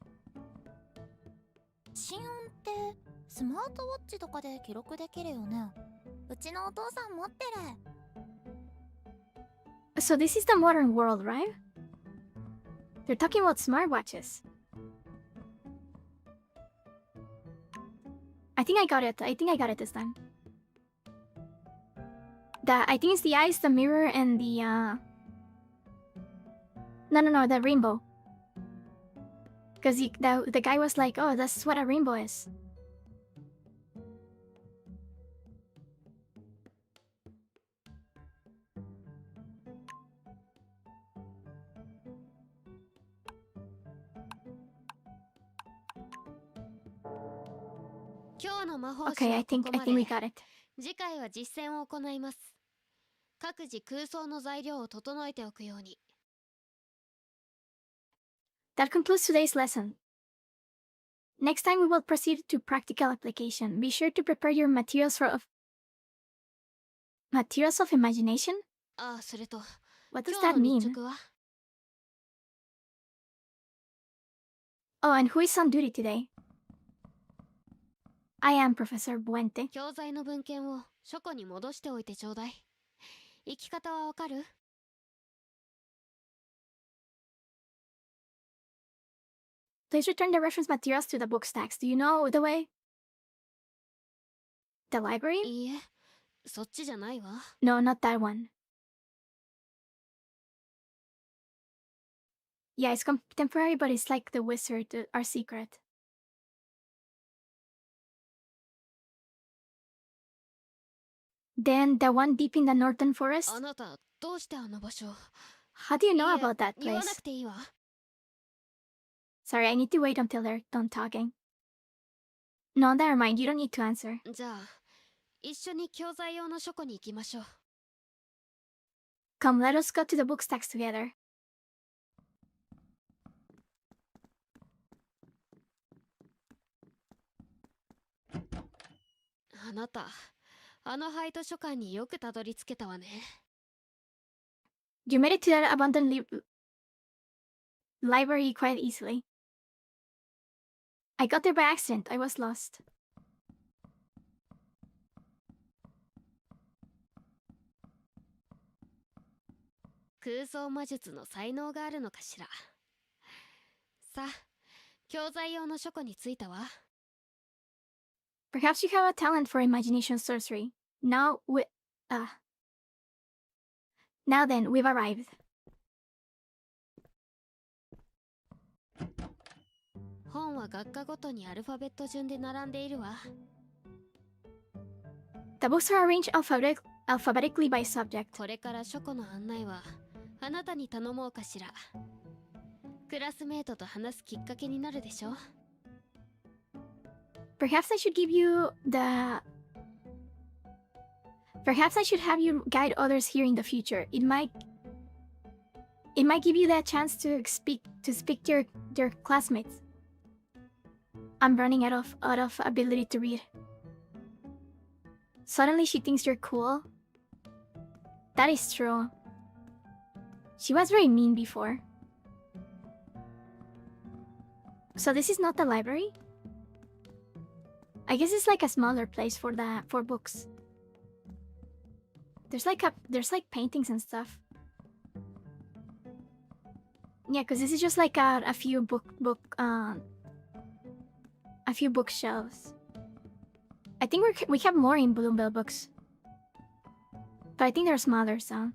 S8: 心音ってスマートウォッチとかで記録できるよね。うちのお父さん持ってる。
S1: So this is the modern world, right? They're talking about smartwatches. I think I got it. I think I got it this time. I think it's the eyes, the mirror, and the No, the rainbow. Because the guy was like, oh, that's what a rainbow is. Okay, I think we got it.
S2: 次回は実践を行います。各自空想の材料を整えておくように。
S1: That concludes today's lesson. Next time we will proceed to practical application. Be sure to prepare your materials of imagination?
S2: ああ、それと、
S1: What does
S2: 今
S1: that
S2: 日の日
S1: mean?
S2: 直は
S1: Oh, and who is on duty today? I am Professor Buente.
S2: 教材の文献を書庫に戻しておいてちょうだい。生き方はわかる？
S1: Please return the reference materials to the book stacks. Do you know the way? The library?
S2: いいえ、そっちじゃないわ。
S1: No, not that one. Yeah, it's contemporary, but it's like the wizard, our secret. Then the one deep in the northern forest?
S2: あなた、どうしてあの場所？
S1: How do you know
S2: いいえ
S1: about that
S2: 言わな
S1: place?
S2: くていいわ。
S1: Sorry, I need to wait until they're done talking. No, never mind. You don't need to answer.
S2: じゃあ、一緒に教材用の書庫に行きましょう。
S1: Come, let us go to the book stacks together.
S2: あなた、あの廃図書館によくたどり着けたわね。
S1: You made it to that abandoned library quite easily. I got there by accident. I was lost.
S2: 空想魔術の才能があるのかしら。さあ、教材用の書庫に着いたわ。
S1: Perhaps you have a talent for imagination sorcery. Now then, we've arrived.
S2: 本は学科ごとにアルファベット順で並んでいるわ。
S1: The books are arranged alphabetically by subject.
S2: これから書庫の案内はあなたに頼もうかしら。クラスメートと話すきっかけになるでしょ。
S1: Perhaps I should have you guide others here in the future. It might give you that chance to speak to your classmates. I'm running out of ability to read. Suddenly she thinks you're cool. That is true. She was very mean before. So this is not the library? I guess it's like a smaller place for books. there's like paintings and stuff. Yeah, because this is just like a few bookshelves. I think we have more in Bloomveil books, but I think they're smaller. So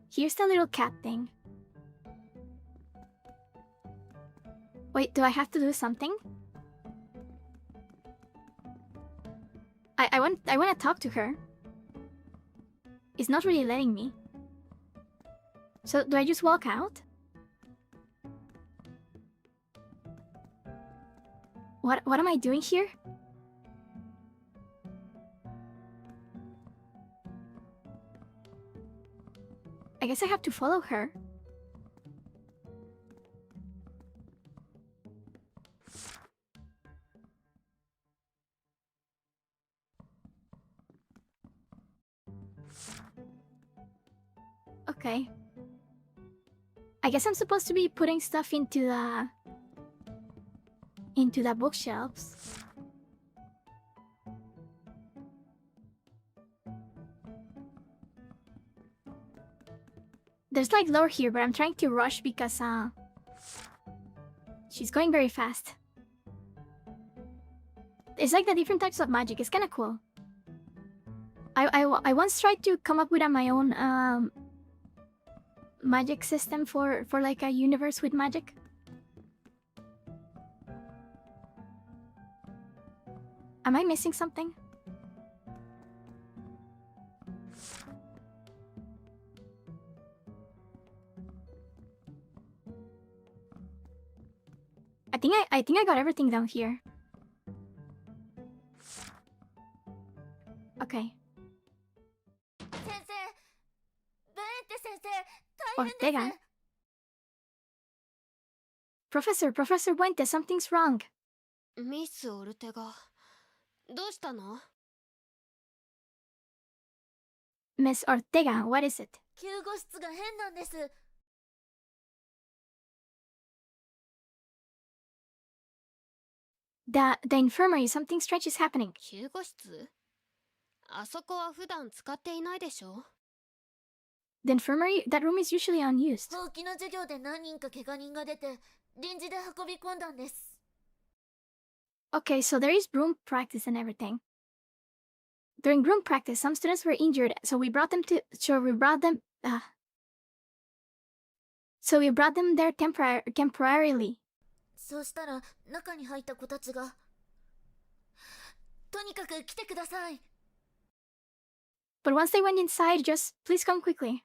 S1: here's the little cat thing. Wait, do I have to do something? I want to talk to her. It's not really letting me. So do I just walk out? What am I doing here? I guess I have to follow her. Okay. I guess I'm supposed to be putting stuff into the bookshelves. There's like lore here, but I'm trying to rush because she's going very fast. It's like the different types of magic. It's kind of cool. I once tried to come up with my own magic system for like a universe with magic. Am I missing something? I think I got everything down here. Okay. Ortega. Professor Buente, something's wrong.
S2: ミス・オルテガ、どうしたの？
S1: Miss Ortega, what is it?
S3: 救護室が変なんです。
S1: The infirmary, something strange is happening.
S2: 救護室？あそこは普段使っていないでしょ？
S1: The infirmary, that room is usually unused.
S3: 法規の授業で何人か怪我人が出て、臨時で運び込んだんです。
S1: Okay, so there is broom practice and everything. During broom practice, some students were injured, so we brought them there temporarily.
S3: そうしたら中に入った子たちが、とにかく来てください。
S1: But once they went inside, just please come quickly.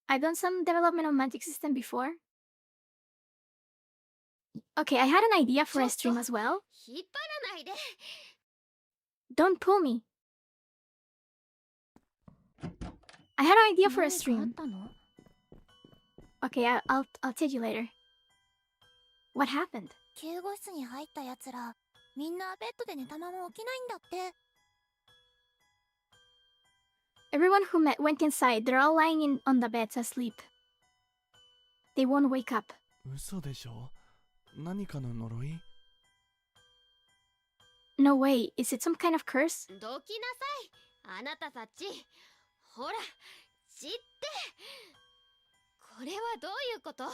S1: I've done some development of magic system before. Okay, I had an idea for a stream as well.
S2: 引っ張らないで。
S1: Don't pull me. I had an idea for a
S5: 何かあ
S1: stream.
S5: ったの？
S1: Okay, I'll tell you later. What happened?
S8: 救護室に入ったやつら、みんなベッドで寝たまま起きないんだって。
S1: Everyone who went inside, they're all lying on the beds asleep. They won't wake up.
S7: 嘘でしょ？何かの呪い？
S1: No way, is it some kind of curse?
S2: どきなさい。あなたたち。ほら、知って。これはどういうこと？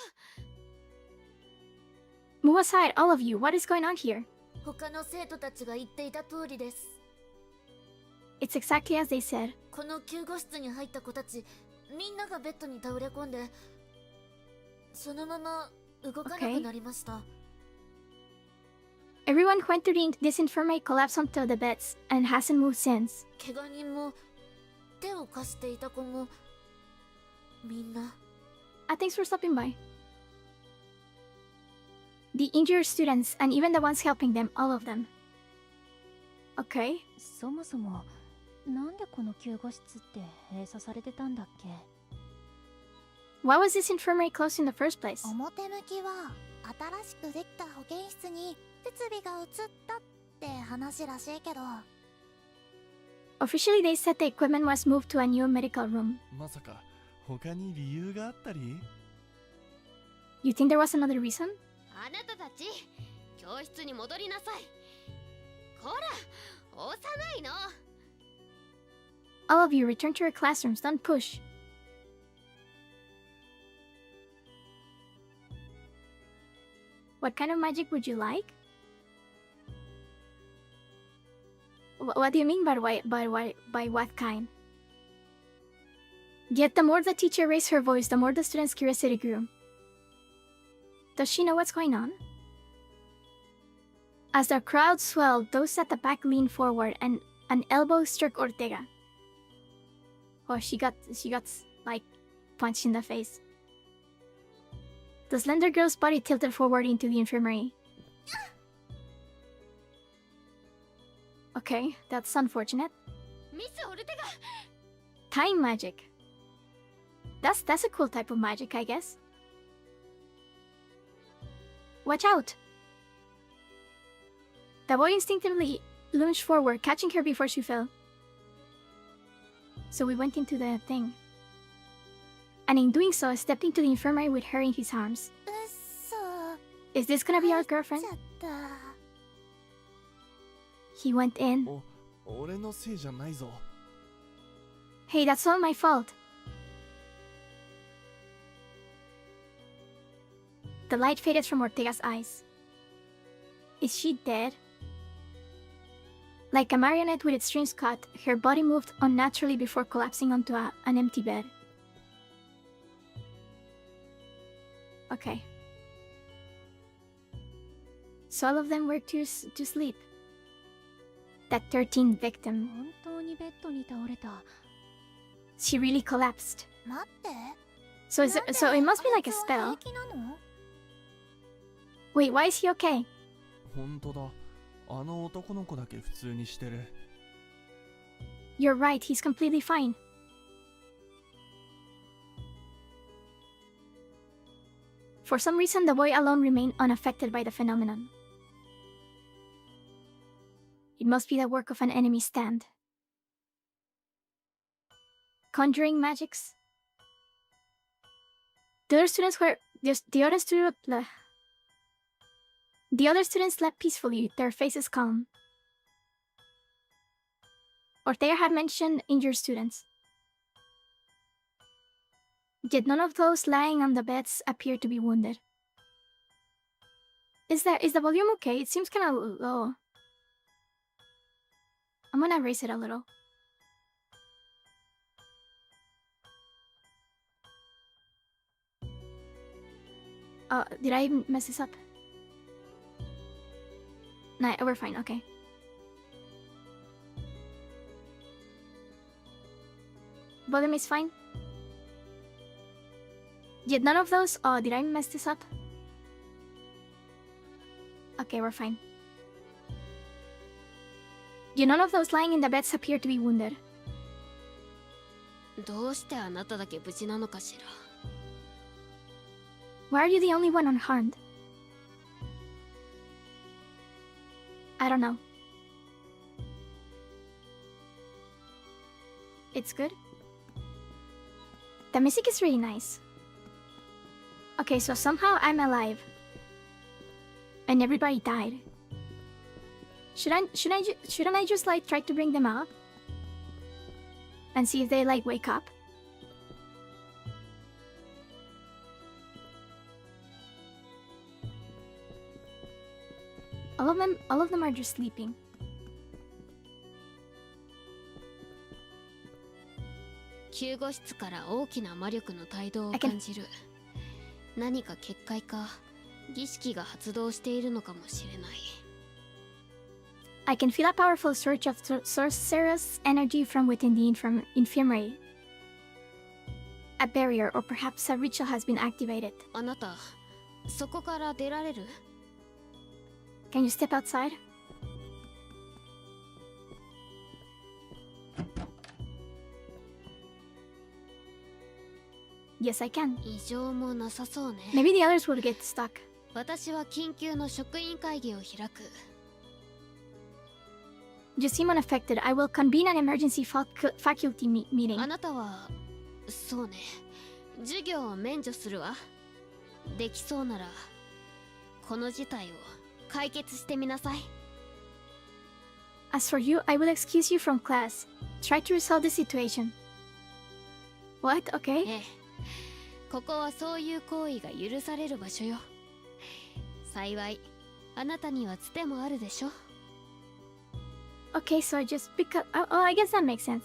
S1: Move aside, all of you. What is going on here?
S3: 他の生徒たちが言っていた通りです。
S1: It's exactly as they said.
S3: この救護室に入った子たち、みんながベッドに倒れ込んで、そのまま動かなくなりました。
S1: Everyone who entered this infirmary collapsed onto the beds and hasn't moved since.
S3: 怪我人も手を貸していた子もみんな。
S1: Thanks for stopping by. The injured students and even the ones helping them, all of them. Okay.
S5: そもそもなんでこの救護室って閉鎖されてたんだっけ？
S1: Why was this infirmary closed in the first place?
S8: 表向きは新しくできた保健室に設備が移ったって話らしいけど。
S1: Officially, they said the equipment was moved to a new medical room.
S7: まさか他に理由があったり？
S1: You think there was another reason?
S2: あなたたち、教室に戻りなさい。こら押さないの。
S1: All of you return to your classrooms. Don't push. What kind of magic would you like? What do you mean by what kind? Yet the more the teacher raised her voice, the more the students' curiosity grew. Does she know what's going on? As the crowd swelled, those at the back leaned forward and an elbow struck Ortega. Oh, she got like punched in the face. The slender girl's body tilted forward into the infirmary. Okay, that's unfortunate.
S2: ミスオルテガ。
S1: Time magic. That's a cool type of magic, I guess. Watch out! The boy instinctively lunged forward, catching her before she fell. So we went into the thing. And in doing so, stepped into the infirmary with her in his arms.
S8: うっそ
S1: Is this gonna be our girlfriend?
S8: ちゃった。
S1: He went in.
S7: 俺のせいじゃないぞ。
S1: Hey, that's all my fault. The light faded from Ortega's eyes. Is she dead? Like a marionette with its strings cut, her body moved unnaturally before collapsing onto an empty bed. Okay. So all of them were to sleep. That 13th victim.
S5: 本当にベッドに倒れた。
S1: She really collapsed.
S8: 待って。
S1: So it must be like a
S8: あいつは
S1: spell.
S8: 平気なの？
S1: Wait, why is he okay?
S7: 本当だ。あの男の子だけ普通にしてる。
S1: You're right, he's completely fine. For some reason, the boy alone remained unaffected by the phenomenon. It must be the work of an enemy stand. Conjuring magics. The other students slept peacefully, their faces calm. Ortega had mentioned injured students. Yet none of those lying on the beds appeared to be wounded. Is the volume okay? It seems kind of low. I'm gonna raise it a little. Did I mess this up? No, we're fine, okay. Volume is fine. Yet none of those... Oh, did I mess this up? Okay, we're fine. Yet none of those lying in the beds appear to be wounded.
S2: どうしてあなただけ無事なのかしら。
S1: Why are you the only one unharmed? I don't know. It's good. The music is really nice. Okay, so somehow I'm alive. And everybody died. Shouldn't I just like try to bring them out? And see if they like wake up? All of them are just sleeping.
S2: 救護室から大きな魔力の帯同を感じる。何か結界か儀式が発動しているのかもしれない。
S1: I can feel a powerful surge of sorcerous energy from within the infirmary. A barrier, or perhaps a ritual, has been activated.
S2: あなた、そこから出られる？
S1: Can you step outside? Yes, I can.
S2: 異常もなさそうね。
S1: Maybe the others will get stuck.
S2: 私は緊急の職員会議を開く。
S1: You seem unaffected. I will convene an emergency faculty meeting.
S2: あなたは、そうね。授業を免除するわ。できそうなら、この事態を解決してみなさい。
S1: As for you, I will excuse you from class. Try to resolve the situation. What? Okay.
S2: ええ、ここはそういう行為が許される場所よ。幸い、あなたにはつてもあるでしょ。
S1: Okay, so just because... Oh, I guess that makes sense.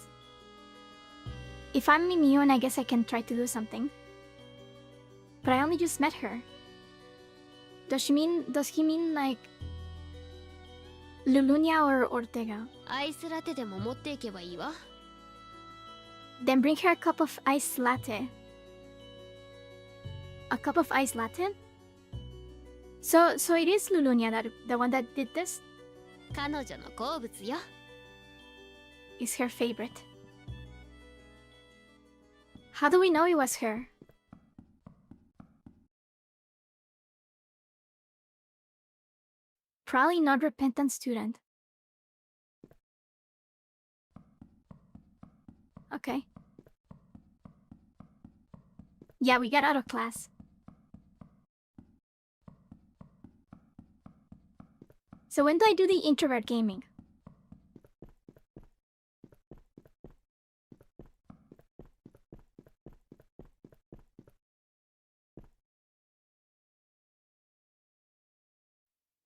S1: If I'm immune, I guess I can try to do something. But I only just met her. Does he mean like... Lulunia or Ortega?
S2: アイスラテでも持っていけばいいわ。
S1: Then bring her a cup of iced latte. A cup of iced latte? So it is Lulunia, the one that did this?
S2: 彼女の好物よ。
S1: Is her favorite. How do we know it was her? Probably not repentant student. Okay. Yeah, we got out of class. So when do I do the introvert gaming?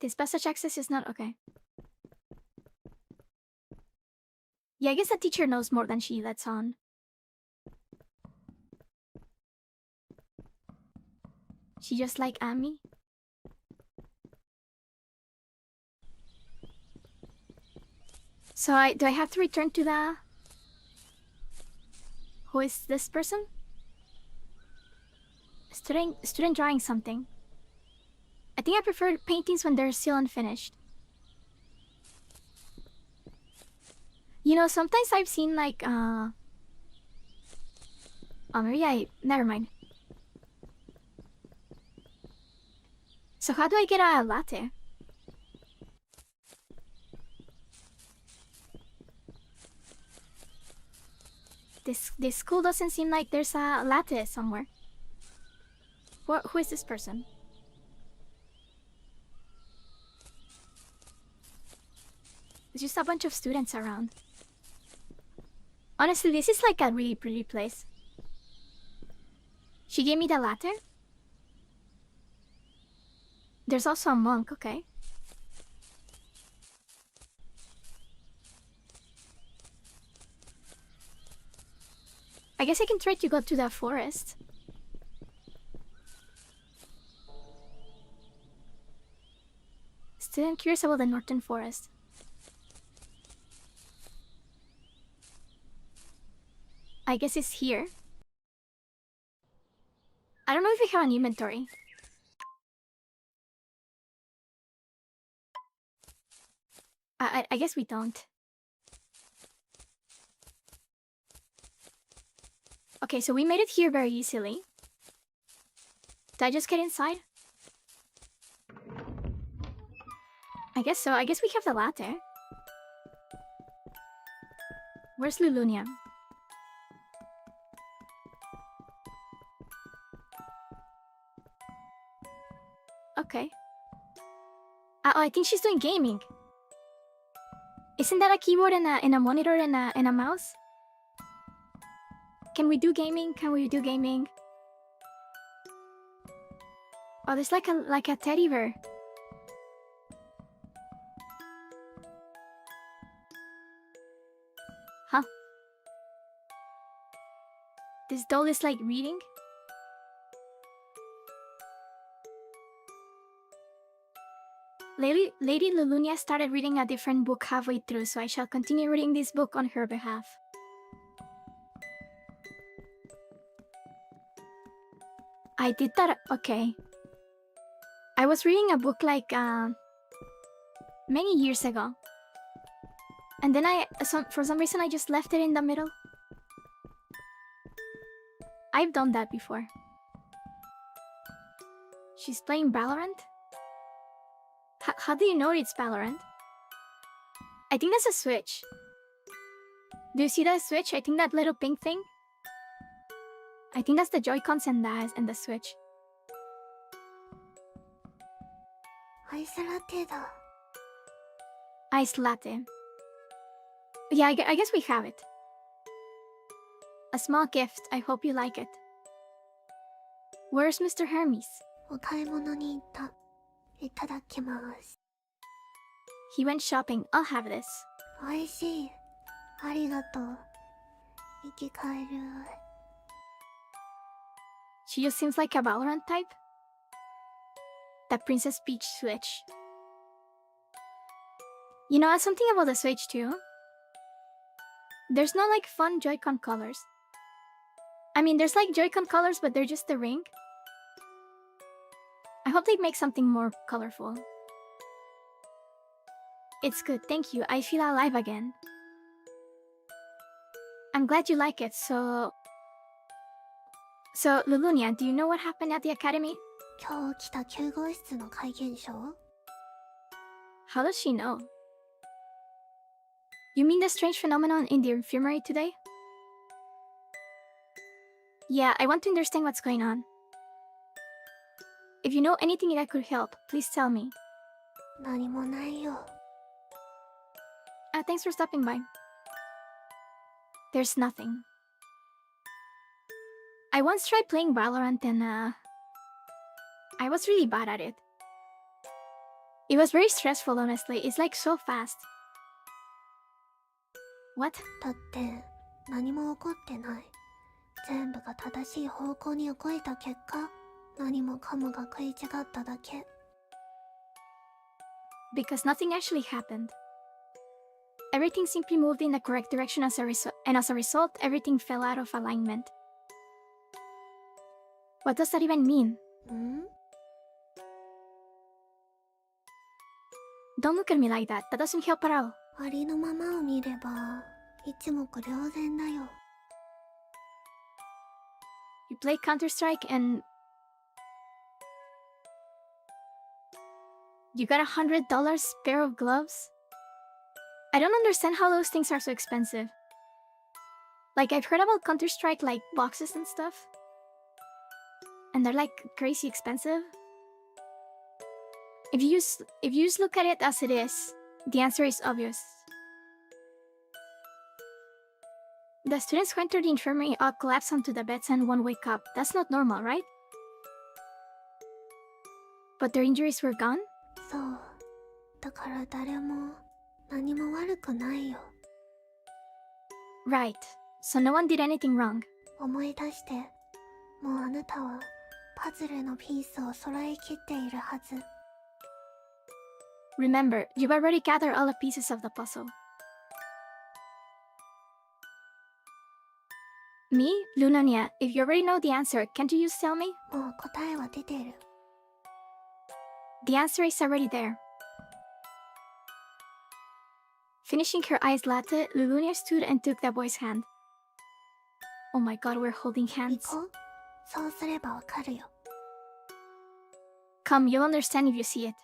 S1: This passage access is not okay. Yeah, I guess the teacher knows more than she lets on. She just like Amy. So do I have to return to the... Who is this person? Student drawing something. I think I prefer paintings when they're still unfinished. You know, sometimes I've seen like, oh, maybe never mind. So how do I get a latte? This school doesn't seem like there's a latte somewhere. Who is this person? There's just a bunch of students around. Honestly, this is like a really pretty place. She gave me the latte? There's also a monk, okay. I guess I can try to go to the forest. Still, I'm curious about the northern forest. I guess it's here. I don't know if we have an inventory. I guess we don't. Okay, so we made it here very easily. Did I just get inside? I guess so. I guess we have the latte. Where's Lulunia? Okay. Oh, I think she's doing gaming. Isn't that a keyboard and a monitor and a mouse? Can we do gaming? Can we do gaming? Oh, there's like a teddy bear. Huh? This doll is like reading? Lady Lulunia started reading a different book halfway through, so I shall continue reading this book on her behalf. I did that. Okay. I was reading a book like many years ago, and then for some reason I just left it in the middle. I've done that before. She's playing Valorant? How do you know it's Valorant? I think that's a Switch. Do you see that Switch? I think that little pink thing. I think that's the Joy-Cons and the Switch.
S3: アイスラテだ。
S1: Iced latte. Yeah, I guess we have it. A small gift. I hope you like it. Where's Mr. Hermes?
S3: お買い物に行った。いただきます。
S1: He went shopping. I'll have this.
S3: おいしい。ありがとう。生き返る。
S1: She just seems like a Valorant type. That Princess Peach Switch. You know, something about the Switch too. There's no like fun Joy-Con colors. I mean, there's like Joy-Con colors, but they're just the ring. I hope they make something more colorful. It's good, thank you. I feel alive again. I'm glad you like it, So, Lulunia, do you know what happened at the academy?
S3: 今日起きた9号室の怪現象？
S1: How does she know? You mean the strange phenomenon in the infirmary today? Yeah, I want to understand what's going on. If you know anything that could help, please tell me.
S3: 何もないよ。
S1: Thanks for stopping by. There's nothing. I once tried playing Valorant and I was really bad at it. It was very stressful, honestly. It's like so fast. What?
S3: だって何も起こってない。全部が正しい方向に動いた結果、何もかもが食い違っただけ。
S1: Because nothing actually happened. Everything simply moved in the correct direction and as a result, everything fell out of alignment. What does that even mean?
S3: ん？
S1: Don't look at me like that. That doesn't help at all.
S3: ありのままを見れば一目瞭然だよ。
S1: You play Counter-Strike and you got $100 pair of gloves? I don't understand how those things are so expensive. Like, I've heard about Counter-Strike, like, boxes and stuff. And they're, like, crazy expensive. If you just look at it as it is, the answer is obvious. The students who entered the infirmary all collapse onto the beds and won't wake up. That's not normal, right? But their injuries were gone?
S3: そう。だから誰も何も悪くないよ。
S1: Right. So no one did anything wrong.
S3: 思い出して、もうあなたはパズルのピースを揃えきっているはず。
S1: Remember, you've already gathered all the pieces of the puzzle. Me, Lunania, if you already know the answer, can't you just tell me?
S3: もう答えは出てる。
S1: The answer is already there. Finishing her iced latte, Lulunia stood and took the boy's hand. Oh my god, we're holding
S3: 行
S1: hands.
S3: こう。そうすればわかるよ。
S1: Come, you'll understand if you see it.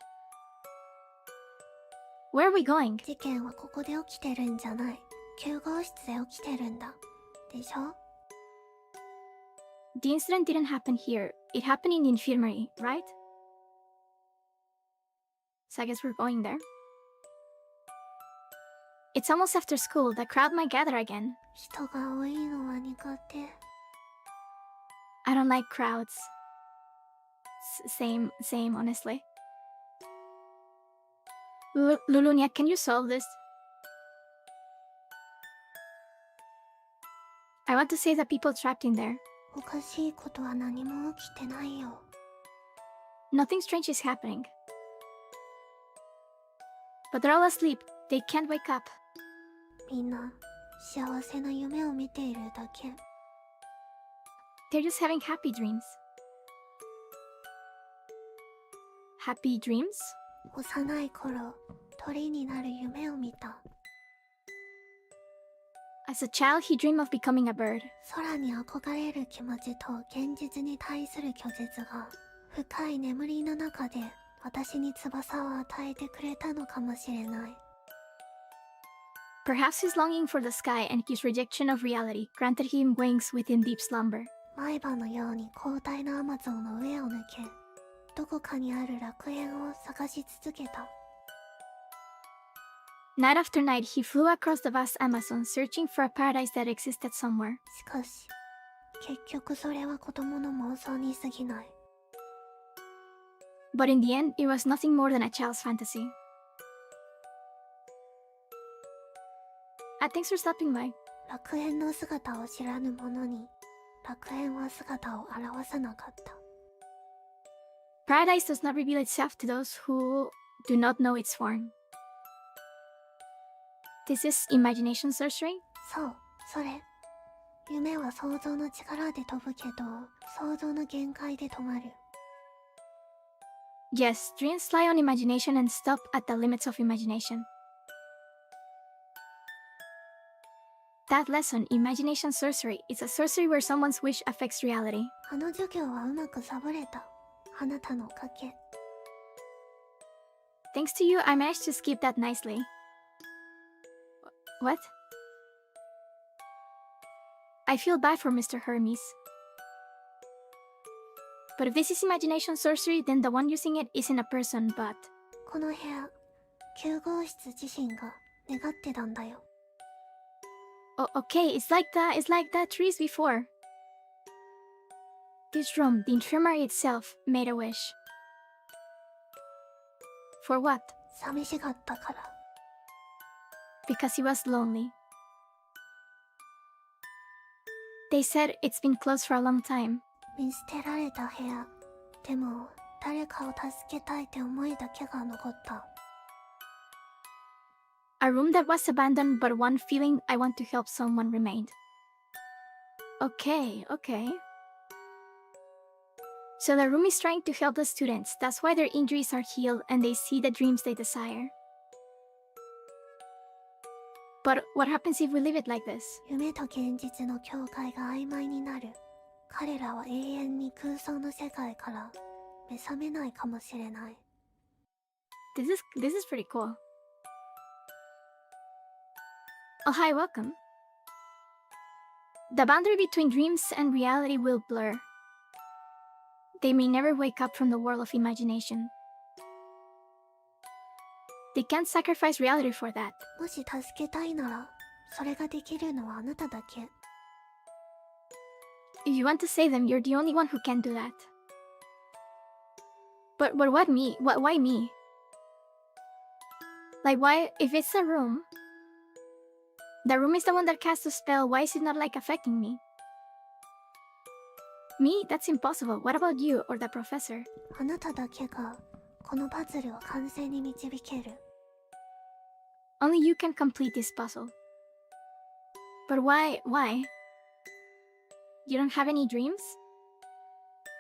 S1: Where are we going?
S3: 事件はここで起きてるんじゃない。9号室で起きてるんだ。でしょ？
S1: The incident didn't happen here. It happened in the infirmary, right? So I guess we're going there. It's almost after school. The crowd might gather again.
S3: 人が多いのは苦手。
S1: I don't like crowds. Same, honestly. Lulunia, can you solve this? I want to save the people trapped in there.
S3: おかしいことは何も起きてないよ。
S1: Nothing strange is happening. But they're all asleep. They can't wake up.
S3: みんな幸せな夢を見ているだけ。
S1: They're just having happy dreams. Happy dreams?
S3: 幼い頃、鳥になる夢を見た。
S1: As a child, he dreamed of becoming a bird.
S3: 空に憧れる気持ちと現実に対する拒絶が深い眠りの中で私に翼を与えてくれたのかもしれない。
S1: Perhaps his longing for the sky and his rejection of reality granted him wings within deep slumber.
S3: 毎晩のように広大なアマゾンの上を抜け、どこかにある楽園を探し続けた。
S1: Night after night, he flew across the vast Amazon, searching for a paradise that existed somewhere.
S3: しかし結局それは子供の妄想に過ぎない。
S1: But in the end, it was nothing more than a child's fantasy. Thanks for stopping by.
S3: 楽園の姿を知らぬ者に楽園は姿を現さなかった。
S1: Paradise does not reveal itself to those who do not know its form. This is imagination sorcery?
S3: そう、それ。夢は想像の力で飛ぶけど、想像の限界で止まる。
S1: Yes, dreams fly on imagination and stop at the limits of imagination. That lesson, imagination sorcery, is a sorcery where someone's wish affects reality.
S3: あの授業はうまくサボれた。あなたのおかげ。
S1: Thanks to you, I managed to skip that nicely. What? I feel bad for Mr. Hermes. But if this is imagination sorcery, then the one using it isn't a person, but...
S3: この部屋、9号室自身が願ってたんだよ。
S1: Oh, okay, it's like the trees before. This room, the infirmary itself, made a wish. For what?
S3: 寂しかったから。
S1: Because he was lonely. They said it's been closed for a long time.
S3: 見捨てられた部屋。でも、誰かを助けたいって思いだけが残った。
S1: A room that was abandoned, but one feeling I want to help someone remained. Okay. So the room is trying to help the students. That's why their injuries are healed and they see the dreams they desire. But what happens if we leave it like this?
S3: 夢と現実の境界が曖昧になる。彼らは永遠に空想の世界から目覚めないかもしれない。
S1: This is pretty cool. Oh, hi, welcome. The boundary between dreams and reality will blur. They may never wake up from the world of imagination. They can't sacrifice reality for that.
S3: もし助けたいなら、それができるのはあなただけ。
S1: If you want to save them, you're the only one who can do that. But what me? Why me? Like, why? If it's a room, the room is the one that casts the spell. Why is it not like affecting me? Me? That's impossible. What about you or the professor?
S3: あなただけがこのパズルを完成に導ける。
S1: Only you can complete this puzzle. But why? You don't have any dreams?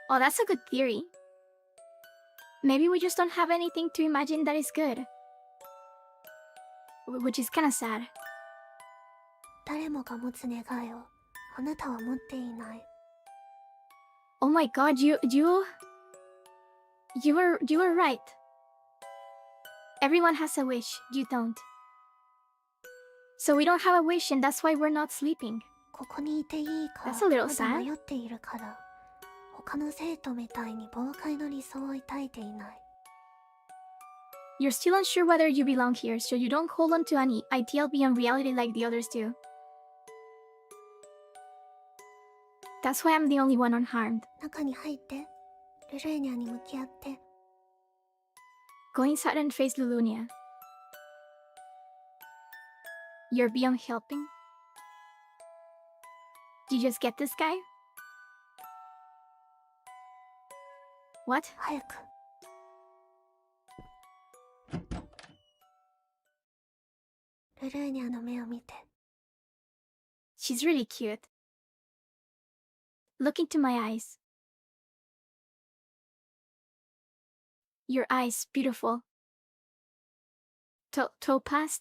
S1: Oh, that's a good theory. Maybe we just don't have anything to imagine that is good. Which is kinda sad.
S3: 誰もが持つ願いをあなたは持っていない。
S1: Oh my god, you were right. Everyone has a wish, you don't. So we don't have a wish and that's why we're not sleeping.
S3: ここにいていいか
S1: That's a little
S3: ま
S1: sad.
S3: だ迷っているから、他の生徒みたいに妨害の理想を抱いていない。
S1: You're still unsure whether you belong here, so you don't hold on to any ideal beyond reality like the others do. That's why I'm the only one unharmed.
S3: 中に入って、ルルーニャに向き合って。
S1: Go inside and face Lulunia. You're beyond helping? Did you just get this guy? What?
S3: 早く。ルルーニャの目を見て。
S1: She's really cute. Look into my eyes. Your eyes, beautiful. Topaz?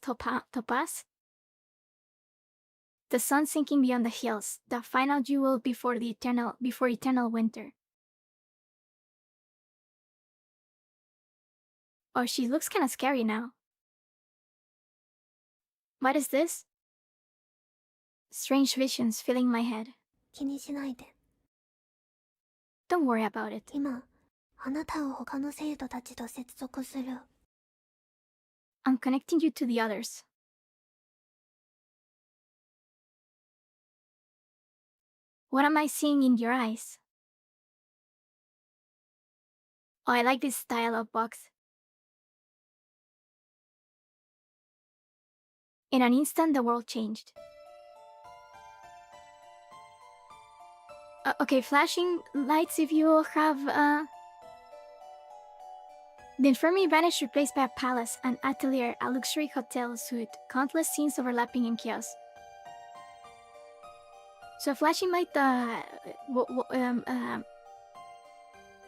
S1: The sun sinking beyond the hills, the final jewel before eternal winter. Oh, she looks kinda scary now. What is this? Strange visions filling my head.
S3: 気にしないで。
S1: Don't worry about it.
S3: 今、あなたを他の生徒たちと接続する。
S1: I'm connecting you to the others. What am I seeing in your eyes? Oh, I like this style of box. In an instant, the world changed. Okay, flashing lights if you have... The infirmary vanished, replaced by a palace, an atelier, a luxury hotel suite, countless scenes overlapping in chaos. So flashing light,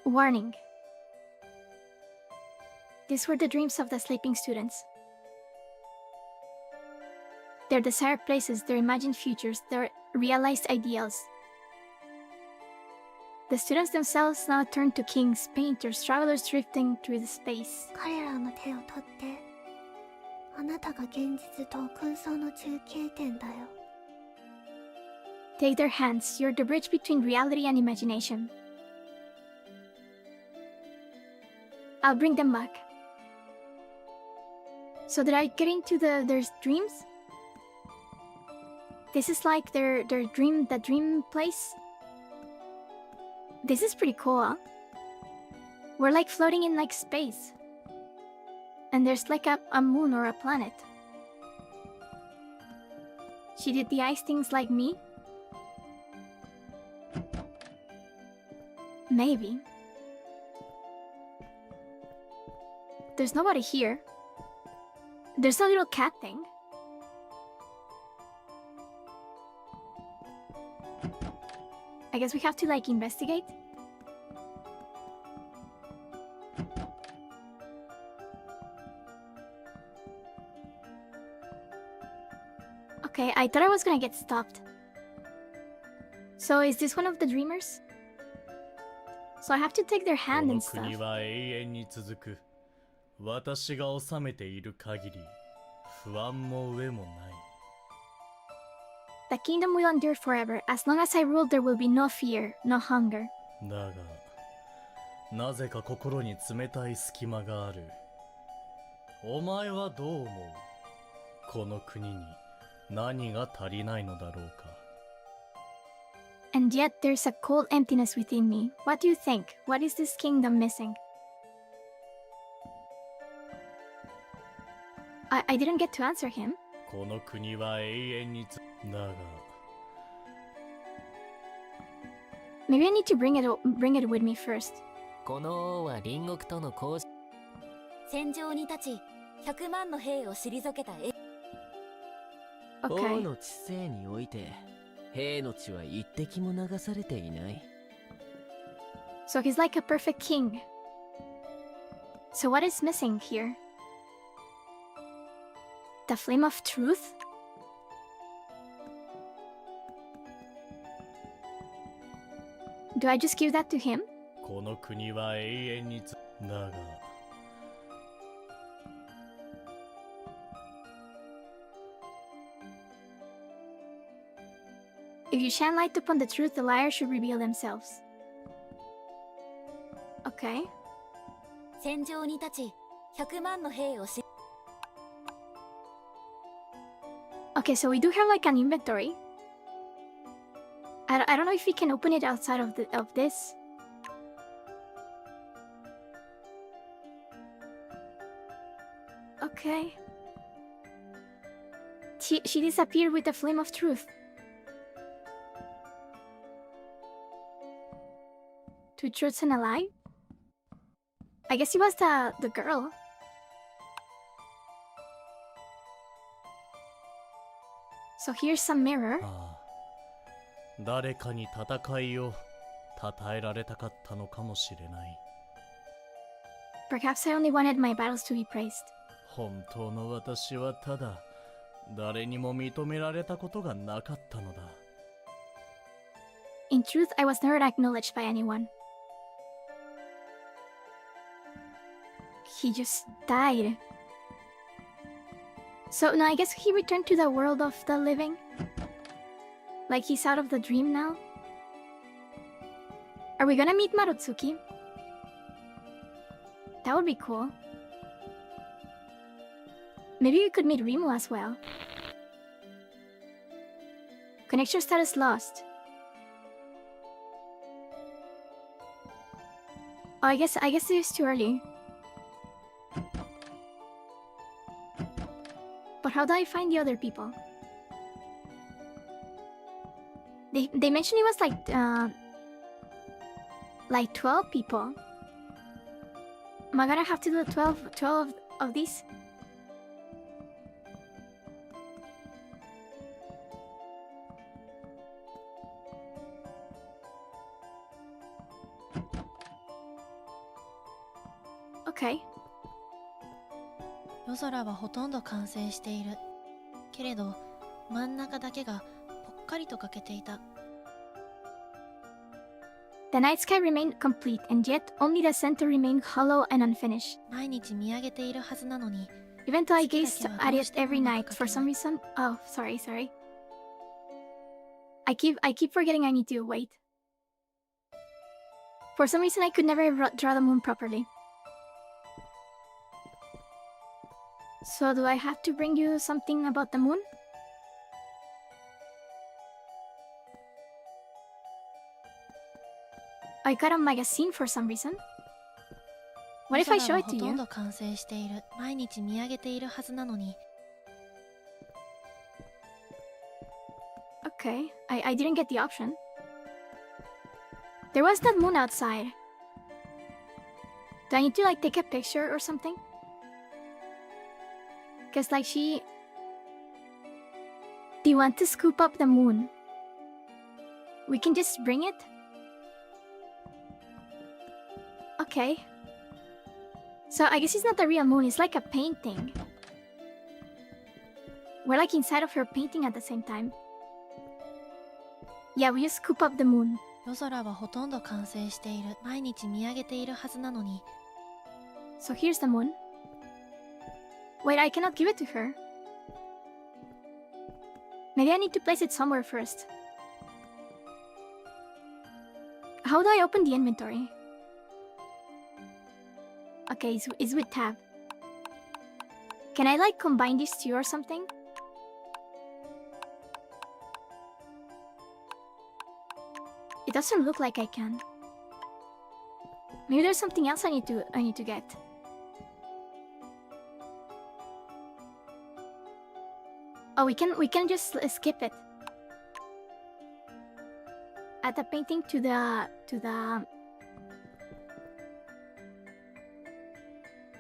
S1: warning. These were the dreams of the sleeping students. Their desired places, their imagined futures, their realized ideals. The students themselves now turned to kings, painters, travelers drifting through the space.
S3: 彼らの手を取って、あなたが現実と空想の中継点だよ。
S1: Take their hands, you're the bridge between reality and imagination. I'll bring them back. So did I get into their dreams? This is like the dream place? This is pretty cool, huh? We're like floating in like space. And there's like a moon or a planet. She did the ice things like me? Maybe. There's nobody here. There's a little cat thing. I guess we have to like investigate. Okay, I thought I was gonna get stopped. So is this one of the dreamers? So I have to take their hand and stuff.
S4: この国は永遠に続く。私が治めている限り、不安も飢えもない。
S1: The kingdom will endure forever. As long as I rule, there will be no fear, no hunger.
S4: だが、なぜか心に冷たい隙間がある。お前はどう思う？この国に何が足りないのだろうか。
S1: And yet there's a cold emptiness within me. What do you think? What is this kingdom missing? I didn't get to answer him.
S4: この国は永遠にだが
S1: Maybe I need to bring it with me first.
S9: この王は隣国との交渉
S8: 戦場に立ち100万の兵を退けた
S9: 王
S1: Okay.
S9: の治世において兵の血は一滴も流されていない。
S1: So he's like a perfect king. So what is missing here? The flame of truth? Do I just give that to him?
S4: この国は永遠にだが
S1: If you shine light upon the truth, the liars should reveal themselves. Okay.
S8: 戦場に立ち100万の兵を
S1: Okay, so we do have like an inventory. I don't know if we can open it outside of this. Okay. She disappeared with the flame of truth. Two truths and a lie? I guess it was the girl. So here's some mirror.
S4: ああ誰かに戦いを称えられたかったのかもしれない。
S1: Perhaps I only wanted my battles to be praised.
S4: 本当の私はただ誰にも認められたことがなかったのだ。
S1: In truth, I was never acknowledged by anyone. He just died. So, no, I guess he returned to the world of the living? Like he's out of the dream now? Are we gonna meet Marutsuki? That would be cool. Maybe we could meet Rimu as well. Connection status lost. Oh, I guess it is too early. But how do I find the other people? They mentioned it was like 12 people. Am I gonna have to do 12 of these? Okay.
S10: 夜空はほとんど完成している。けれど、真ん中だけがぽっかりと欠けていた。
S1: The night sky remained complete, and yet only the center remained hollow and unfinished.
S10: 毎日見上げているはずなのに。
S1: Even though I gazed at it every night, for some reason... Oh, sorry. I keep forgetting I need to wait. For some reason I could never draw the moon properly. So do I have to bring you something about the moon? I got a magazine for some reason. What if I show it to
S10: ほとん
S1: you?
S10: ど完成している。毎日見上げているはずなのに。
S1: Okay, I didn't get the option. There was that moon outside. Do I need to like take a picture or something? Cause like she... Do you want to scoop up the moon? We can just bring it? Okay. So I guess it's not the real moon, it's like a painting. We're like inside of her painting at the same time. Yeah, we just scoop up the moon.
S10: 夜空はほとんど完成している。毎日見上げているはずなのに。
S1: So here's the moon. Wait, I cannot give it to her. Maybe I need to place it somewhere first. How do I open the inventory? Okay, it's with tab. Can I like combine these two or something? It doesn't look like I can. Maybe there's something else I need to get. Oh, we can just skip it. Add the painting to the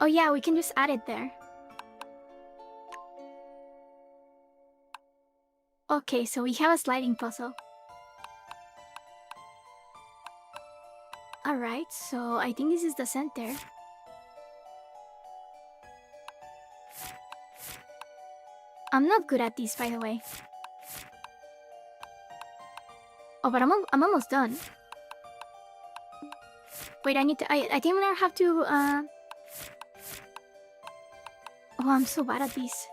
S1: Oh yeah, we can just add it there. Okay, so we have a sliding puzzle. Alright, so I think this is the center. I'm not good at these, by the way. Oh, but I'm almost done. Wait, I think I'm gonna have to, Oh, I'm so bad at these.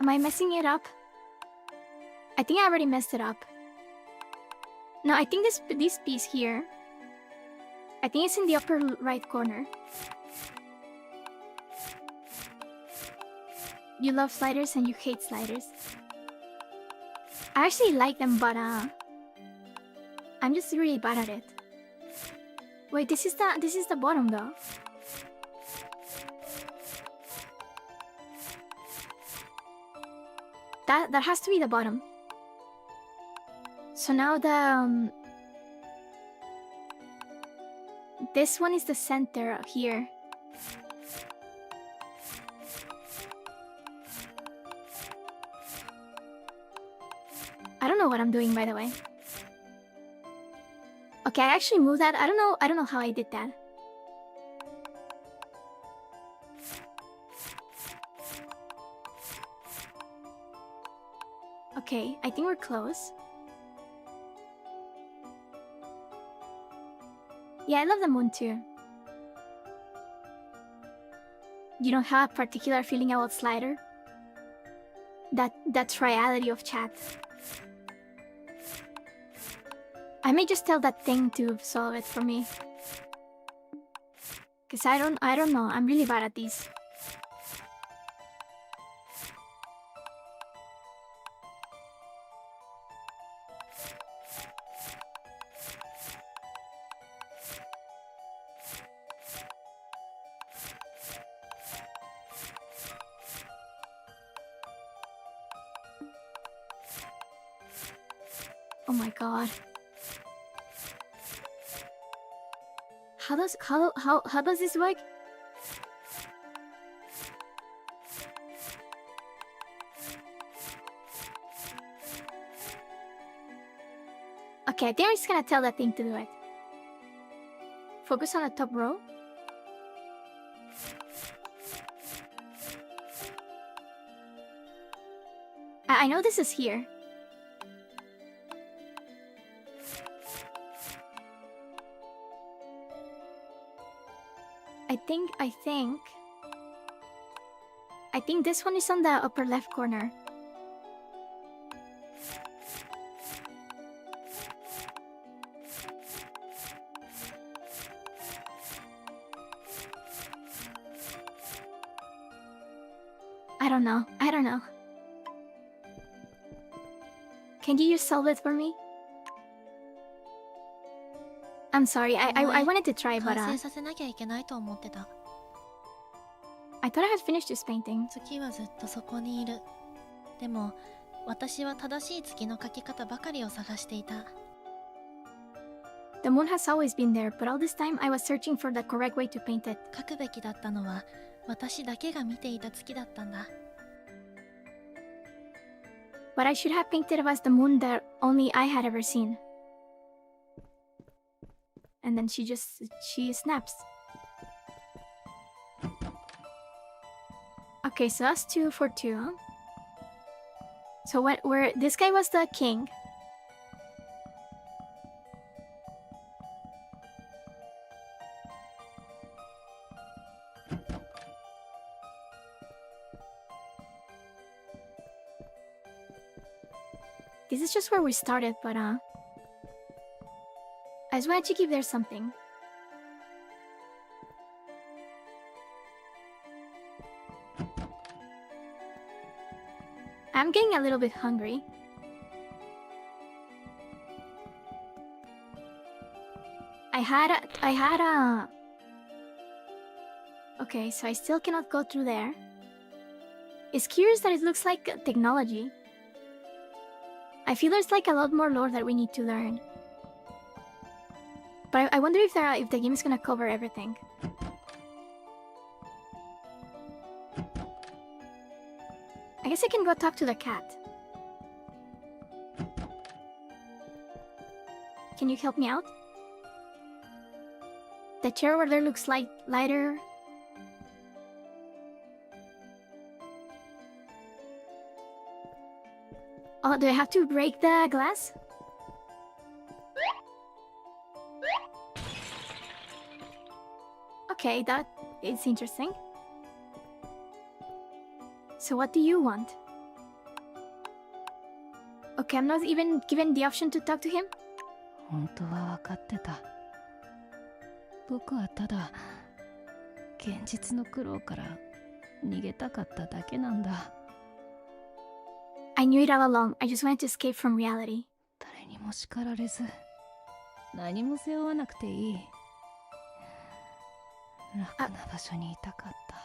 S1: Am I messing it up? I think I already messed it up. No, I think this piece here, I think it's in the upper right corner. You love sliders and you hate sliders. I actually like them, but I'm just really bad at it. Wait, this is the bottom though. That has to be the bottom. So now the this one is the center here. I don't know what I'm doing, by the way. Okay, I actually moved that. I don't know how I did that. Okay, I think we're close. Yeah, I love the moon too. You don't have a particular feeling about Slider? That triality of chat. I may just tell that thing to solve it for me. Cause I don't know. I'm really bad at these. Oh my god. How does this work? Okay, I think I'm just gonna tell that thing to do it. Focus on the top row. I know this is here. I think this one is on the upper left corner. I don't know. Can you just solve it for me? I'm sorry, I wanted to try, but
S10: 完成させなきゃいけないと思ってた。
S1: I thought I had finished this painting.
S10: 月はずっとそこにいる。でも私は正しい月の描き方ばかりを探していた。
S1: The moon has always been there, but all this time I was searching for the correct way to paint it.
S10: 描くべきだったのは私だけが見ていた月だったんだ。
S1: What I should have painted was the moon that only I had ever seen. And then she snaps. Okay, so that's 2 for 2, huh? So this guy was the king. This is just where we started, but I just wanted to keep there something. I'm getting a little bit hungry. I had a... Okay, so I still cannot go through there. It's curious that it looks like technology. I feel there's like a lot more lore that we need to learn. But I wonder if the game is gonna cover everything. I guess I can go talk to the cat. Can you help me out? The chair over there looks lighter. Oh, do I have to break the glass? Okay, that is interesting. So what do you want? Okay, I'm not even given the option to talk to him?
S5: 本当は分かってた。僕はただ現実の苦労から逃げたかっただけなんだ。
S1: I knew it all along. I just wanted to escape from reality.
S5: 誰にも叱られず、何も背負わなくていい。楽な場所にいたかった。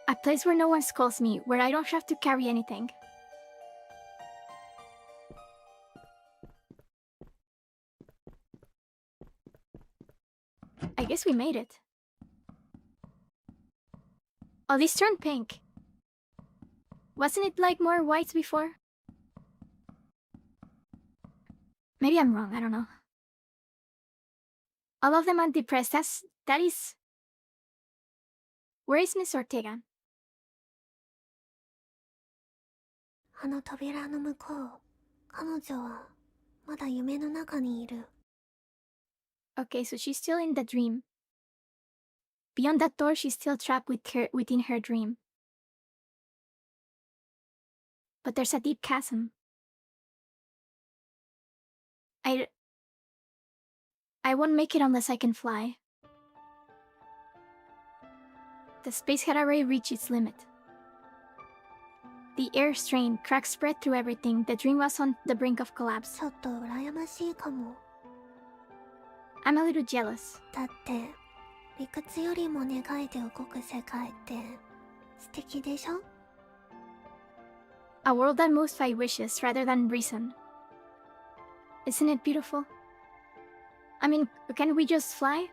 S1: A place where no one scolds me, where I don't have to carry anything. I guess we made it. Oh, these turned pink. Wasn't it like more white before? Maybe I'm wrong, I don't know. All of them are depressed. That is... Where is Miss Ortega?
S3: あの扉の向こう、彼女はまだ夢の中にいる。
S1: Okay, so she's still in the dream. Beyond that door, she's still trapped within her dream. But there's a deep chasm. I won't make it unless I can fly. The space had already reached its limit. The air strained, cracks spread through everything. The dream was on the brink of collapse.
S3: ちょっと羨ましいかも。
S1: I'm a little jealous.
S3: だって理屈よりも願いで動く世界って素敵でしょ？
S1: A world that moves by wishes rather than reason. Isn't it beautiful? I mean, can we just fly?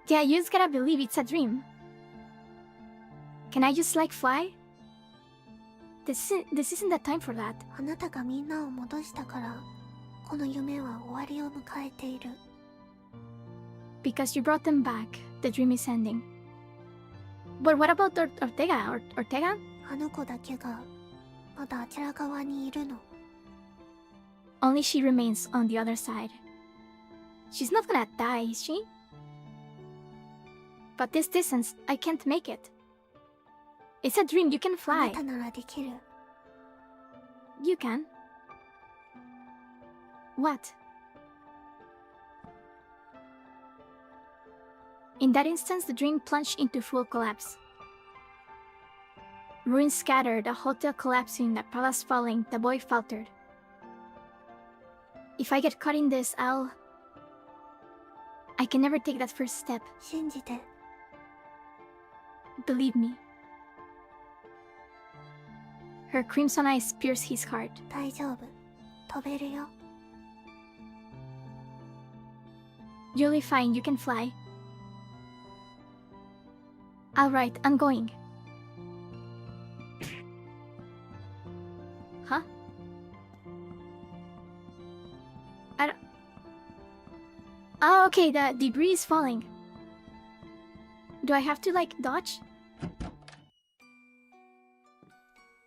S1: Yeah, you just gotta believe it's a dream. Can I just like fly? This isn't the time for that.
S3: あなたがみんなを戻したからこの夢は終わりを迎えている。
S1: Because you brought them back, the dream is ending. But what about Ortega? Ortega?
S3: あの子だけがまだあちら側にいるの。
S1: Only she remains on the other side. She's not gonna die, is she? But this distance, I can't make it. It's a dream, you can
S3: あ
S1: fly.
S3: なたならできる。
S1: You can. What? In that instance, the dream plunged into full collapse. Ruins scattered, a hotel collapsing, a palace falling, the boy faltered. If I get caught in this, I can never take that first step.
S3: 信じて。
S1: Believe me. Her crimson eyes pierce his heart.
S3: 大丈夫。飛べるよ。
S1: You'll be fine, you can fly. Alright, I'm going. Huh? I don't... Oh, okay, the debris is falling. Do I have to, like, dodge?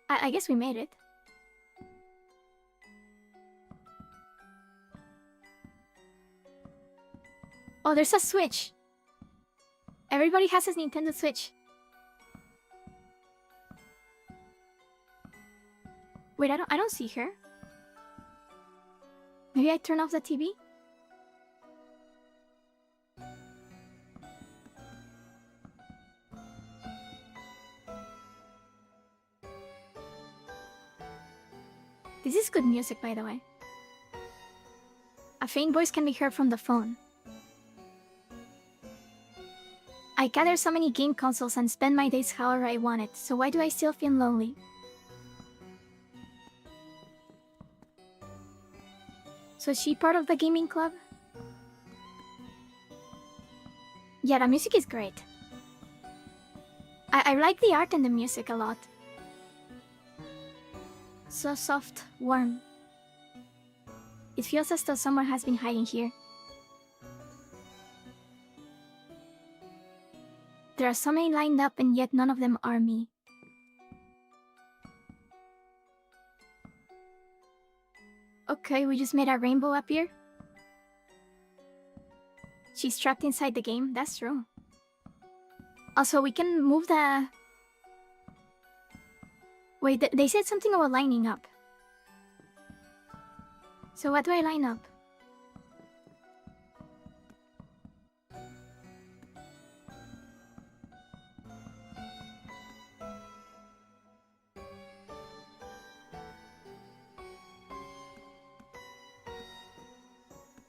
S1: I guess we made it. Oh, there's a Switch. Everybody has a Nintendo Switch. Wait, I don't see her. Maybe I turn off the TV? This is good music, by the way. A faint voice can be heard from the phone. I gather so many game consoles and spend my days however I want it, so why do I still feel lonely? So is she part of the gaming club? Yeah, the music is great. I like the art and the music a lot. So soft, warm. It feels as though someone has been hiding here. There are so many lined up and yet none of them are me. Okay, we just made a rainbow appear. She's trapped inside the game, that's true. Also, we can move the... Wait, they said something about lining up. So what do I line up?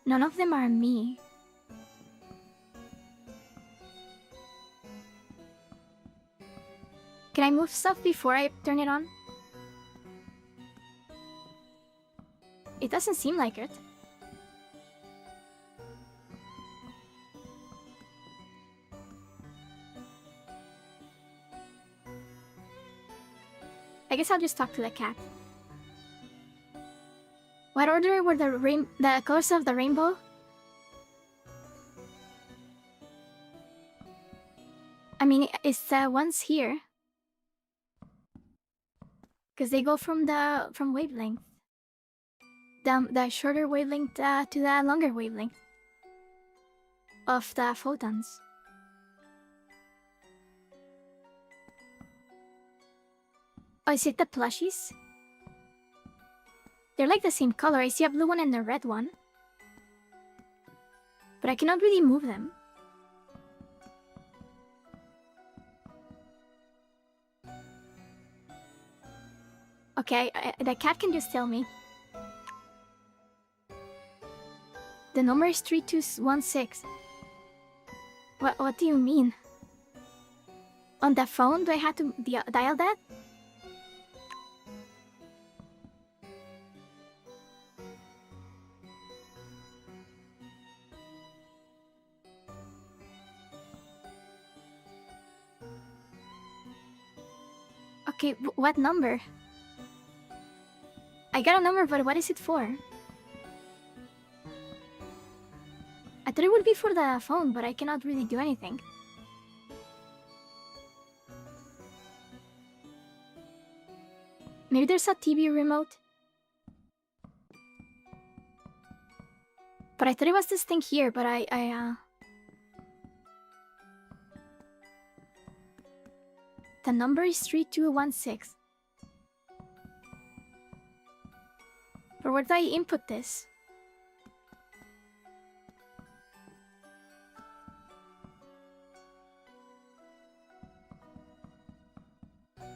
S1: None of them are me. Can I move stuff before I turn it on? It doesn't seem like it. I guess I'll just talk to the cat. What order were the colors of the rainbow? I mean, it's the ones here. Because they go from wavelength. The shorter wavelength to the longer wavelength of the photons. Oh, is it the plushies? They're like the same color. I see a blue one and a red one. But I cannot really move them. Okay, the cat can just tell me. The number is 3216. What do you mean? On the phone, do I have to dial that? Okay, what number? I got a number, but what is it for? I thought it would be for the phone, but I cannot really do anything. Maybe there's a TV remote? But I thought it was this thing here, but The number is 3216. But where do I input this?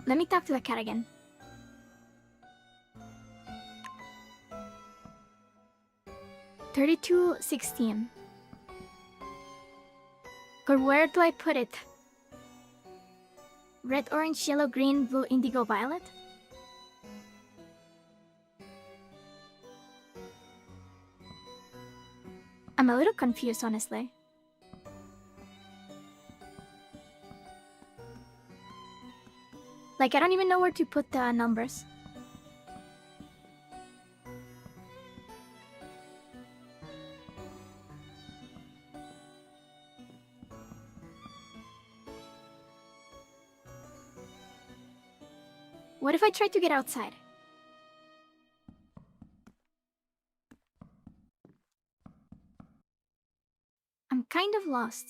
S1: Let me talk to the cat again. $32.16. But where do I put it? Red, orange, yellow, green, blue, indigo, violet? I'm a little confused, honestly. Like, I don't even know where to put the numbers. What if I try to get outside? I'm kind of lost.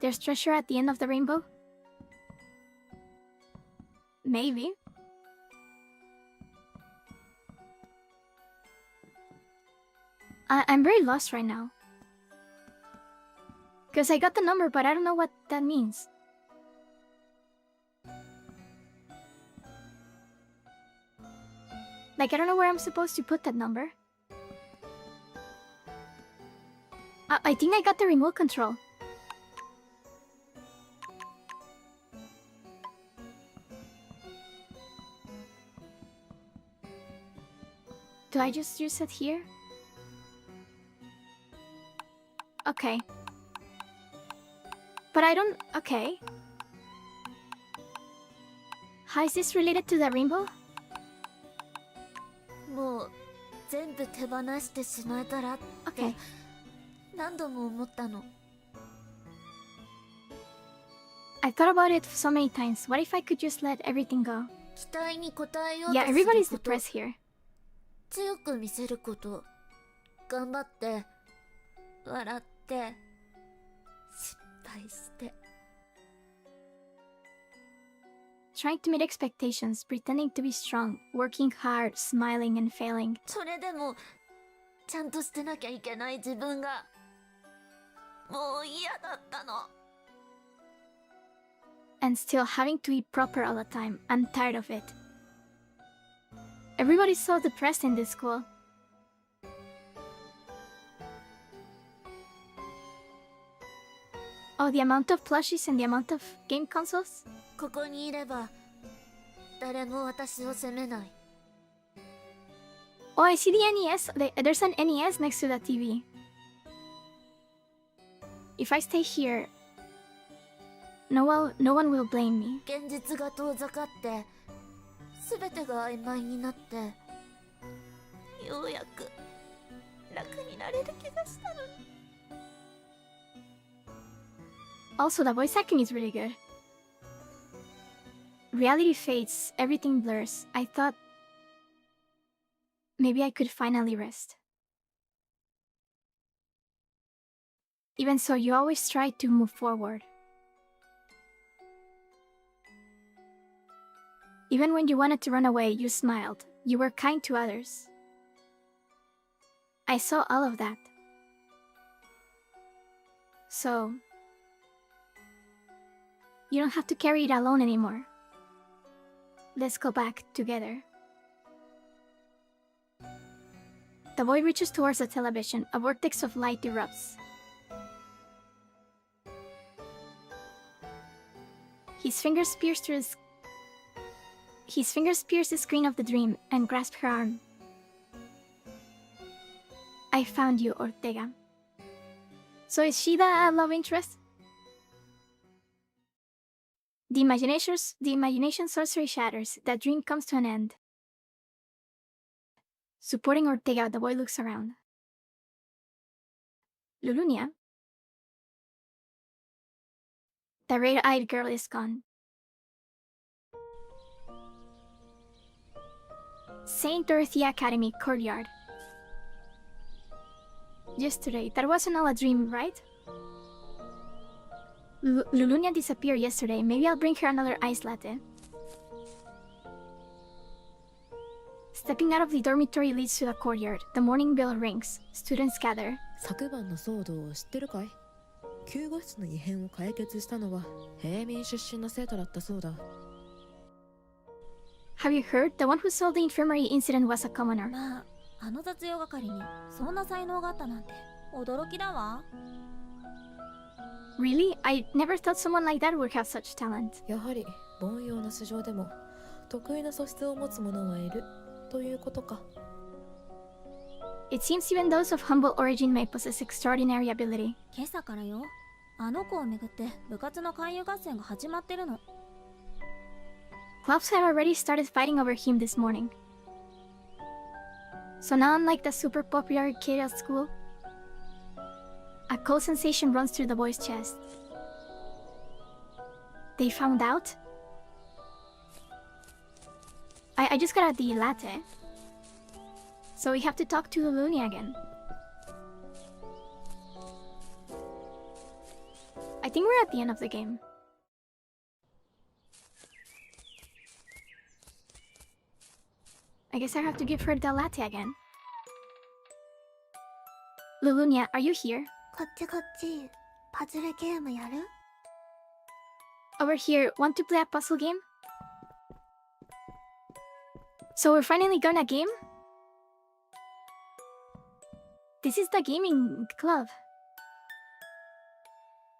S1: There's treasure at the end of the rainbow? Maybe. I'm very lost right now. Because I got the number, but I don't know what that means. Like, I don't know where I'm supposed to put that number. I think I got the remote control. Do I just use it here? Okay. But I don't... Okay. How is this related to the rainbow?
S8: もう全部手放してしまえたらって
S1: Okay.
S8: 何度も思ったの。
S1: I thought about it so many times. What if I could just let everything go?
S8: 期待に応えよう
S1: Yeah,
S8: とする
S1: everybody's
S8: こと、
S1: depressed here.
S8: 強く見せること、頑張って笑って失敗して。
S1: Trying to meet expectations, pretending to be strong, working hard, smiling and failing.
S8: それでもちゃんとしてなきゃいけない自分がもう嫌だったの。
S1: And still having to eat proper all the time. I'm tired of it. Everybody's so depressed in this school. Oh, the amount of plushies and the amount of game consoles?
S8: ここにいれば誰も私を責めない。
S1: Oh, I see the NES. There's an NES next to the TV. If I stay here, no one will blame me.
S8: 現実が遠ざかって全てが曖昧になってようやく楽になれる気がしたのに。
S1: Also, the voice acting is really good. Reality fades, everything blurs. I thought maybe I could finally rest. Even so, you always try to move forward. Even when you wanted to run away, you smiled. You were kind to others. I saw all of that. So, you don't have to carry it alone anymore. Let's go back together. The boy reaches towards the television. A vortex of light erupts. His fingers pierce the screen of the dream and grasp her arm. I found you, Ortega. So is she the love interest? The imagination sorcery shatters. That dream comes to an end. Supporting Ortega, the boy looks around. Lulunia? The red-eyed girl is gone. St. Dorothea Academy courtyard. Yesterday, that wasn't all a dream, right? Lulunia disappeared yesterday. Maybe I'll bring her another iced latte. Stepping out of the dormitory leads to the courtyard. The morning bell rings. Students gather.
S6: 昨晩の騒動を知ってるかい？救護室の異変を解決したのは平民出身の生徒だったそうだ。
S1: Have you heard? The one who saw the infirmary incident was a commoner.
S8: まあ、あの雑用係にそんな才能があったなんて驚きだわ。
S1: Really? I never thought someone like that would have such talent.
S6: やはり凡庸な素性でも得意な素質を持つ者はいるということか。
S1: It seems even those of humble origin may possess extraordinary ability.
S8: 今朝からよ。あの子をめぐって部活の勧誘合戦が始まってるの。
S1: Clubs have already started fighting over him this morning. So now, unlike the super popular kid at school, a cold sensation runs through the boy's chest. They found out? I just got the latte. So we have to talk to Lulunia again. I think we're at the end of the game. I guess I have to give her the latte again. Lulunia, are you here?
S3: こっちこっち。パズルゲームやる？
S1: Over here, want to play a puzzle game? So we're finally gonna game? This is the gaming club.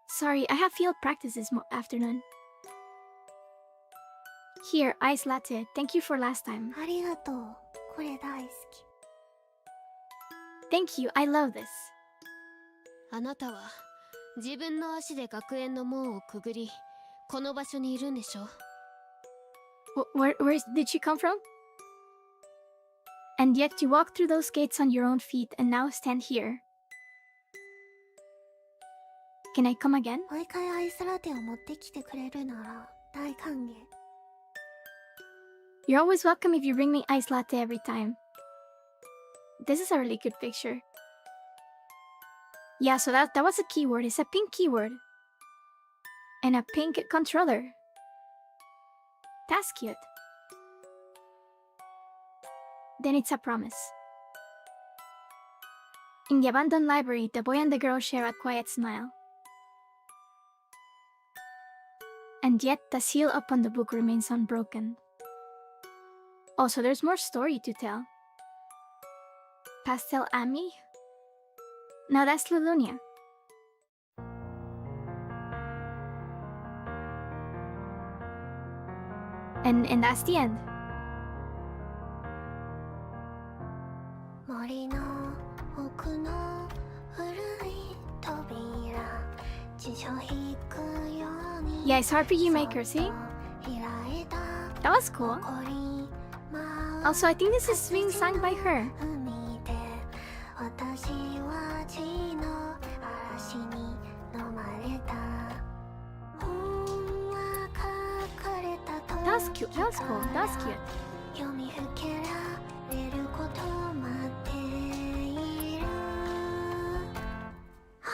S1: Sorry, I have field practice this afternoon. Here, iced latte. Thank you for last time.
S3: ありがとう。これ大好き。
S1: Thank you, I love this.
S2: あなたは自分の足で学園の門をくぐりこの場所にいるんでしょ？
S1: Where did you come from? And yet you walked through those gates on your own feet and now stand here. Can I come again?
S3: もう一回アイスラテを持ってきてくれるなら大歓迎。
S1: You're always welcome if you bring me iced latte every time. This is a really good picture. Yeah, so that was a keyword. It's a pink keyword. And a pink controller. That's cute. Then it's a promise. In the abandoned library, the boy and the girl share a quiet smile. And yet, the seal upon the book remains unbroken. Also, there's more story to tell. Pastel Ami? Now that's Lulunia. And that's the end.
S3: 森の奥の古い扉辞書引くように
S1: Yeah, it's RPG Maker, see? That was cool. Also, I think this is being sung by her.
S3: 私は血の嵐に飲まれた本は書かれた
S1: That's cute. That's cool. That's cute.
S3: 読みふけられることを待っているは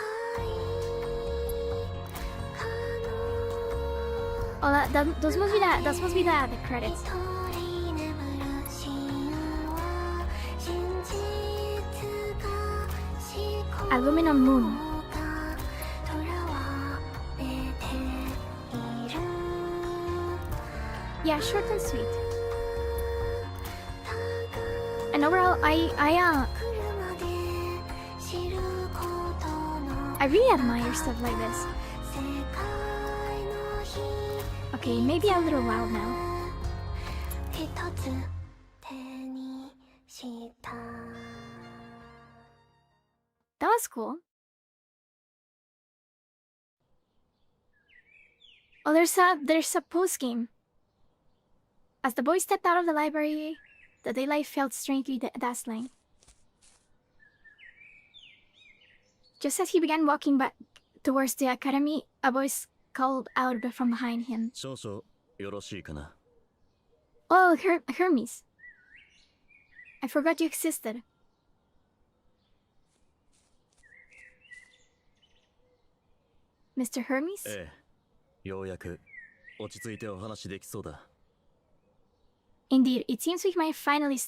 S3: い
S1: Oh, those must be the credits. Aluminum Moon. Yeah, short and sweet. And overall, I really admire stuff like this. Okay, maybe a little loud now. That was cool. Oh, there's a post game. As the boy stepped out of the library, the daylight felt strangely dazzling. Just as he began walking back towards the academy, a voice called out from behind him. Oh, Hermes. I forgot you existed. Mr. Hermes?
S11: ようやく落ち着いてお話できそうだ。
S1: Indeed, it seems we might finally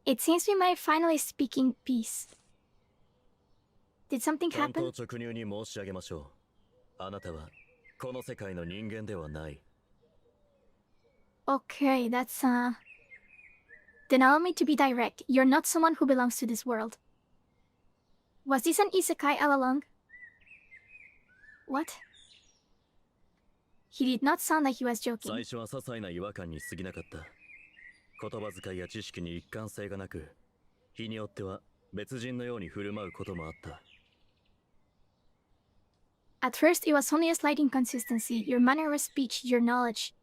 S1: it seems we might finally speak in peace. Did something
S11: 単
S1: happen?
S11: 刀直入に申し上げましょう。あなたはこの世界の人間ではない。
S1: Okay, that's Then allow me to be direct. You're not someone who belongs to this world. Was this an isekai all along? What? He did not sound like he was
S11: 最
S1: joking.
S11: 初は些細な違和感に過ぎなかった。言葉遣いや知識に一貫性がなく、日によっては別人のように振る舞うこともあった。
S1: At first, it was only a slight inconsistency. Your manner of speech, your knowledge.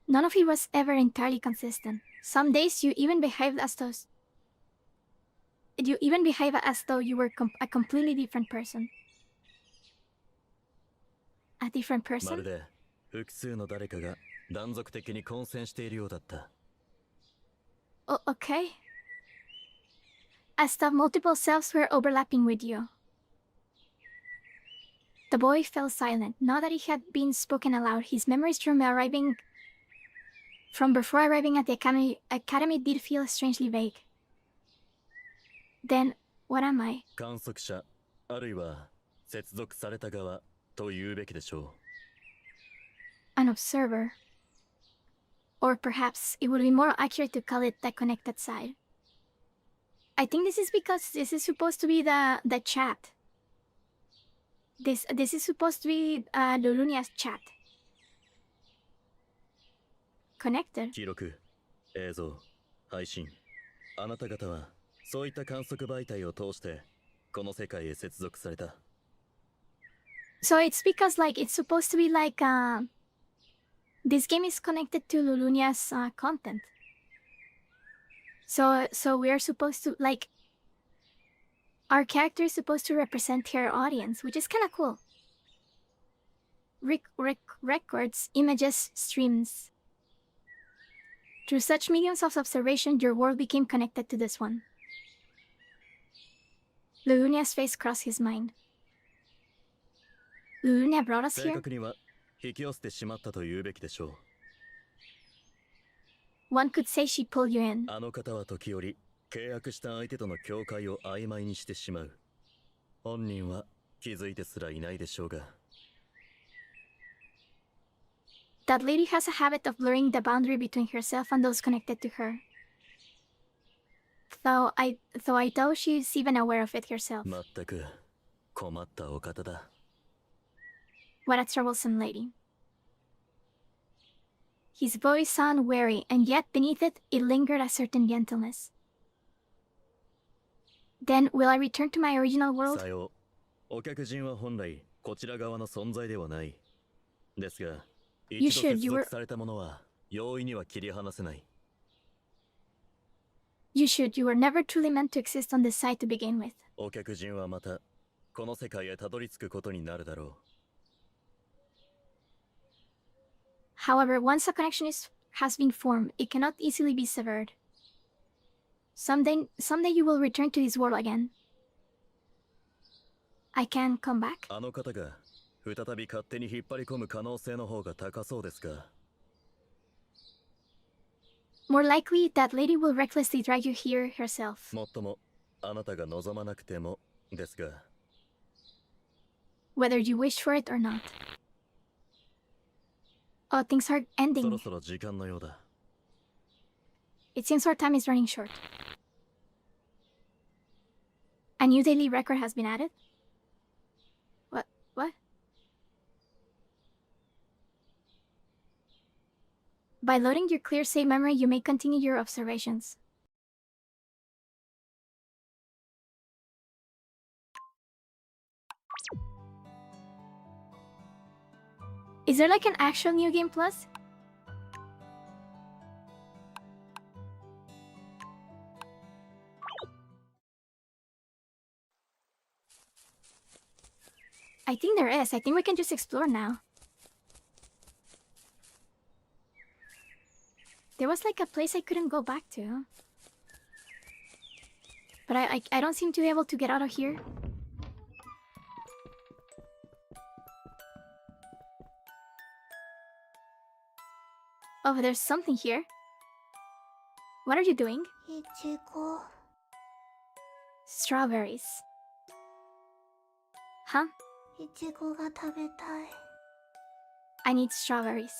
S1: None of it was ever entirely consistent. Some days you even behaved as though you were a completely different person. A different
S11: ま
S1: person?
S11: るで複数の誰かが断続的に混戦しているようだった。
S1: Oh, okay. As though multiple selves were overlapping with you. The boy fell silent. Now that it had been spoken aloud, his memories from before arriving at the academy did feel strangely vague. Then, what am I?
S11: 観測者、あるいは接続された側と言うべきでしょ
S1: An observer. Or perhaps it would be more accurate to call it the connected side. I think this is because this is supposed to be the chat. This is supposed to be Lulunia's chat.
S11: う。
S1: Connected.
S11: 記録、映像、配信。あなた方はそういった観測媒体を通してこの世界へ接続された。
S1: So it's because like it's supposed to be like this game is connected to Lulunia's content. So we are supposed to like our character is supposed to represent her audience, which is kind of cool. Records, images, streams. Through such mediums of observation, your world became connected to this one. Lulunia's face crossed his mind. Lulunia brought us
S11: 正
S1: here?
S11: 確には引き寄せてしまったと言うべきでしょう。
S1: One could say she pulled you in.
S11: あの方は時折契約した相手との境界を曖昧にしてしまう。本人は気づいてすらいないでしょうが。
S1: That lady has a habit of blurring the boundary between herself and those connected to her. Though I doubt she's even aware of it herself.
S11: まったく困ったお方だ。
S1: What a troublesome lady. His voice sounded wary, and yet beneath it, it lingered a certain gentleness. Then, will I return to my original world?
S11: さよう。お客人は本来こちら側の存在ではない。ですが、一度接続されたものは容易には切り離せない。
S1: You should. You were never truly meant to exist on this side to begin with.
S11: お客人はまたこの世界へたどり着くことになるだろう。
S1: However, once a connection has been formed, it cannot easily be severed. Someday you will return to this world again. I can come back?
S11: あの方が再び勝手に引っ張り込む可能性の方が高そうですか。
S1: More likely, that lady will recklessly drag you here herself.
S11: もっとも、あなたが望まなくてもですが。
S1: Whether you wish for it or not. Oh, things are
S11: そ
S1: ending.
S11: ろそろ時間のようだ。
S1: It seems our time is running short. A new daily record has been added? What? By loading your clear save memory, you may continue your observations. Is there like an actual new game plus? I think there is. I think we can just explore now. There was like a place I couldn't go back to. But I don't seem to be able to get out of here. Oh, there's something here. What are you doing?
S3: Ichigo.
S1: Strawberries. Huh?
S3: いちごが食べたい。
S1: I need strawberries.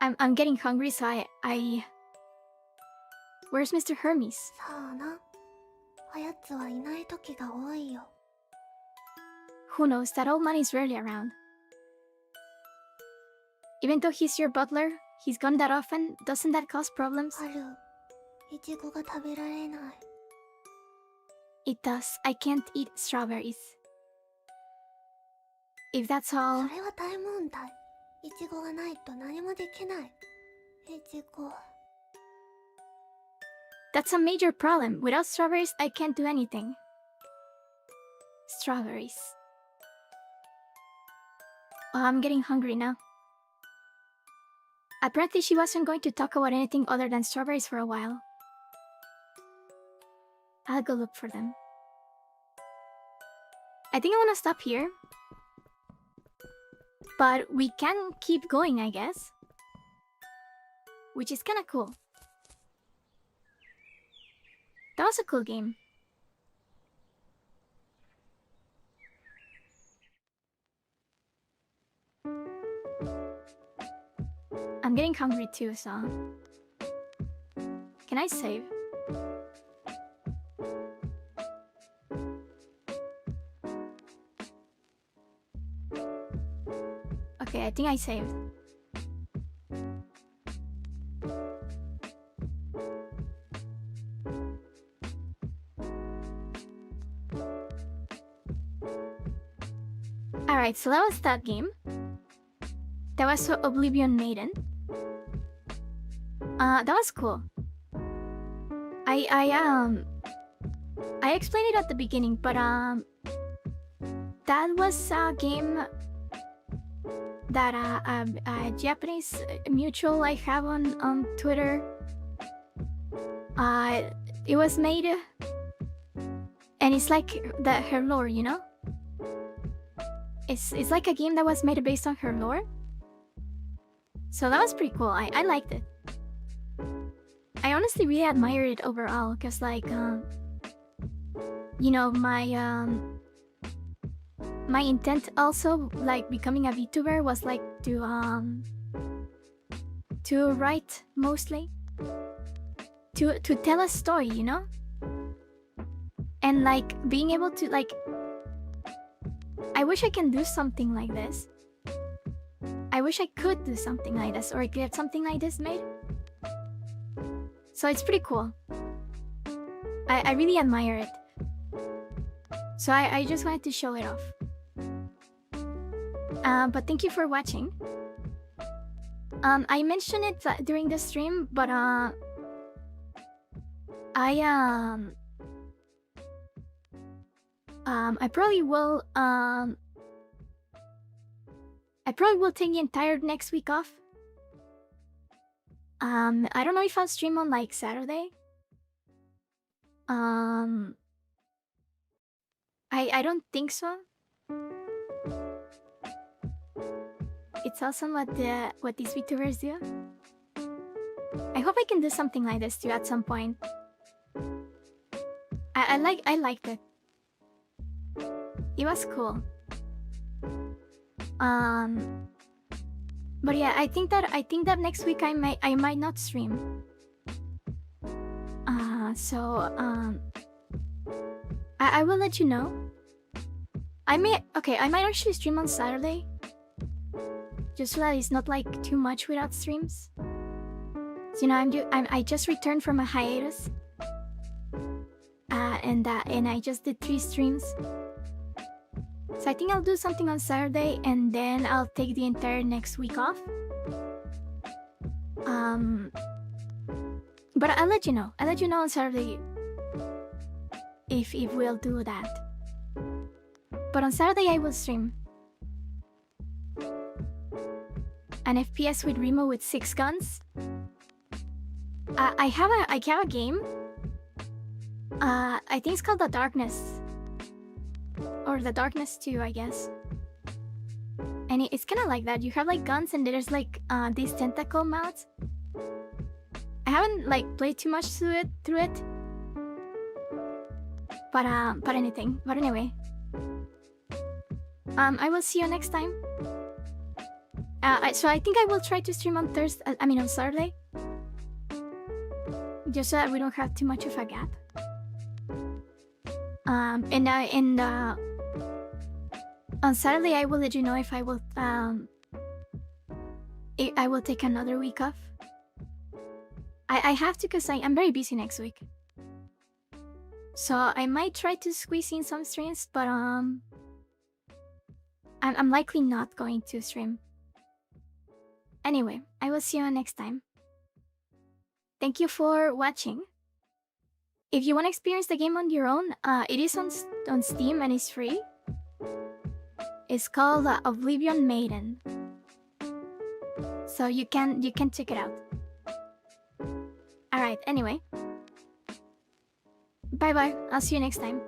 S1: I'm getting hungry, so I... Where's Mr. Hermes?
S3: さあな。あやつはいない時が多いよ。
S1: Who knows, that old man is rarely around. Even though he's your butler, he's gone that often, doesn't that cause problems?
S3: ある。いちごが食べられない。
S1: It does. I can't eat strawberries. If that's all...
S3: それは大問題。いちごがないと何もできない。いちご。
S1: That's a major problem. Without strawberries, I can't do anything. Strawberries. Oh, I'm getting hungry now. Apparently she wasn't going to talk about anything other than strawberries for a while. I'll go look for them. I think I want to stop here. But we can keep going, I guess. Which is kinda cool. That was a cool game. I'm getting hungry too, so... Can I save? Okay, I think I saved. Alright, so that was that game. That was Oblivion Maiden. That was cool. I explained it at the beginning, but that was a game that a Japanese mutual I have on Twitter. It was made, and it's like her lore, you know. It's like a game that was made based on her lore. So that was pretty cool. I liked it. I honestly really admired it overall, cause like you know, my intent also, like becoming a Vtuber, was like to write mostly, to tell a story, you know, and like being able to like. I wish I can do something like this. I wish I could do something like this, or get something like this made. So it's pretty cool. I really admire it. So I just wanted to show it off. But thank you for watching. I mentioned it during the stream, but I probably will take the entire next week off. I don't know if I'll stream on like Saturday. I don't think so. It's awesome what these Vtubers do. I hope I can do something like this too at some point. I liked it. It was cool. But yeah, I think that next week I might not stream. I will let you know. I might actually stream on Saturday. Just so that it's not like too much without streams. So, you know, I just returned from a hiatus. And I just did 3 streams. So I think I'll do something on Saturday and then I'll take the entire next week off. But I'll let you know. I'll let you know on Saturday if we'll do that. But on Saturday I will stream an FPS with Remo with 6 guns. I have a game. I think it's called The Darkness. Or The Darkness 2, I guess. And it's kind of like that. You have like guns and there's like these tentacle mouths. I haven't like played too much through it. But anyway. I will see you next time. So I think I will try to stream on on Saturday. Just so that we don't have too much of a gap. On Saturday I will let you know if I will take another week off. I have to because I'm very busy next week. So I might try to squeeze in some streams, but I'm likely not going to stream. Anyway, I will see you next time. Thank you for watching. If you want to experience the game on your own, it is on Steam and it's free. It's called Oblivion Maiden. So you can check it out. Alright, anyway. Bye bye, I'll see you next time.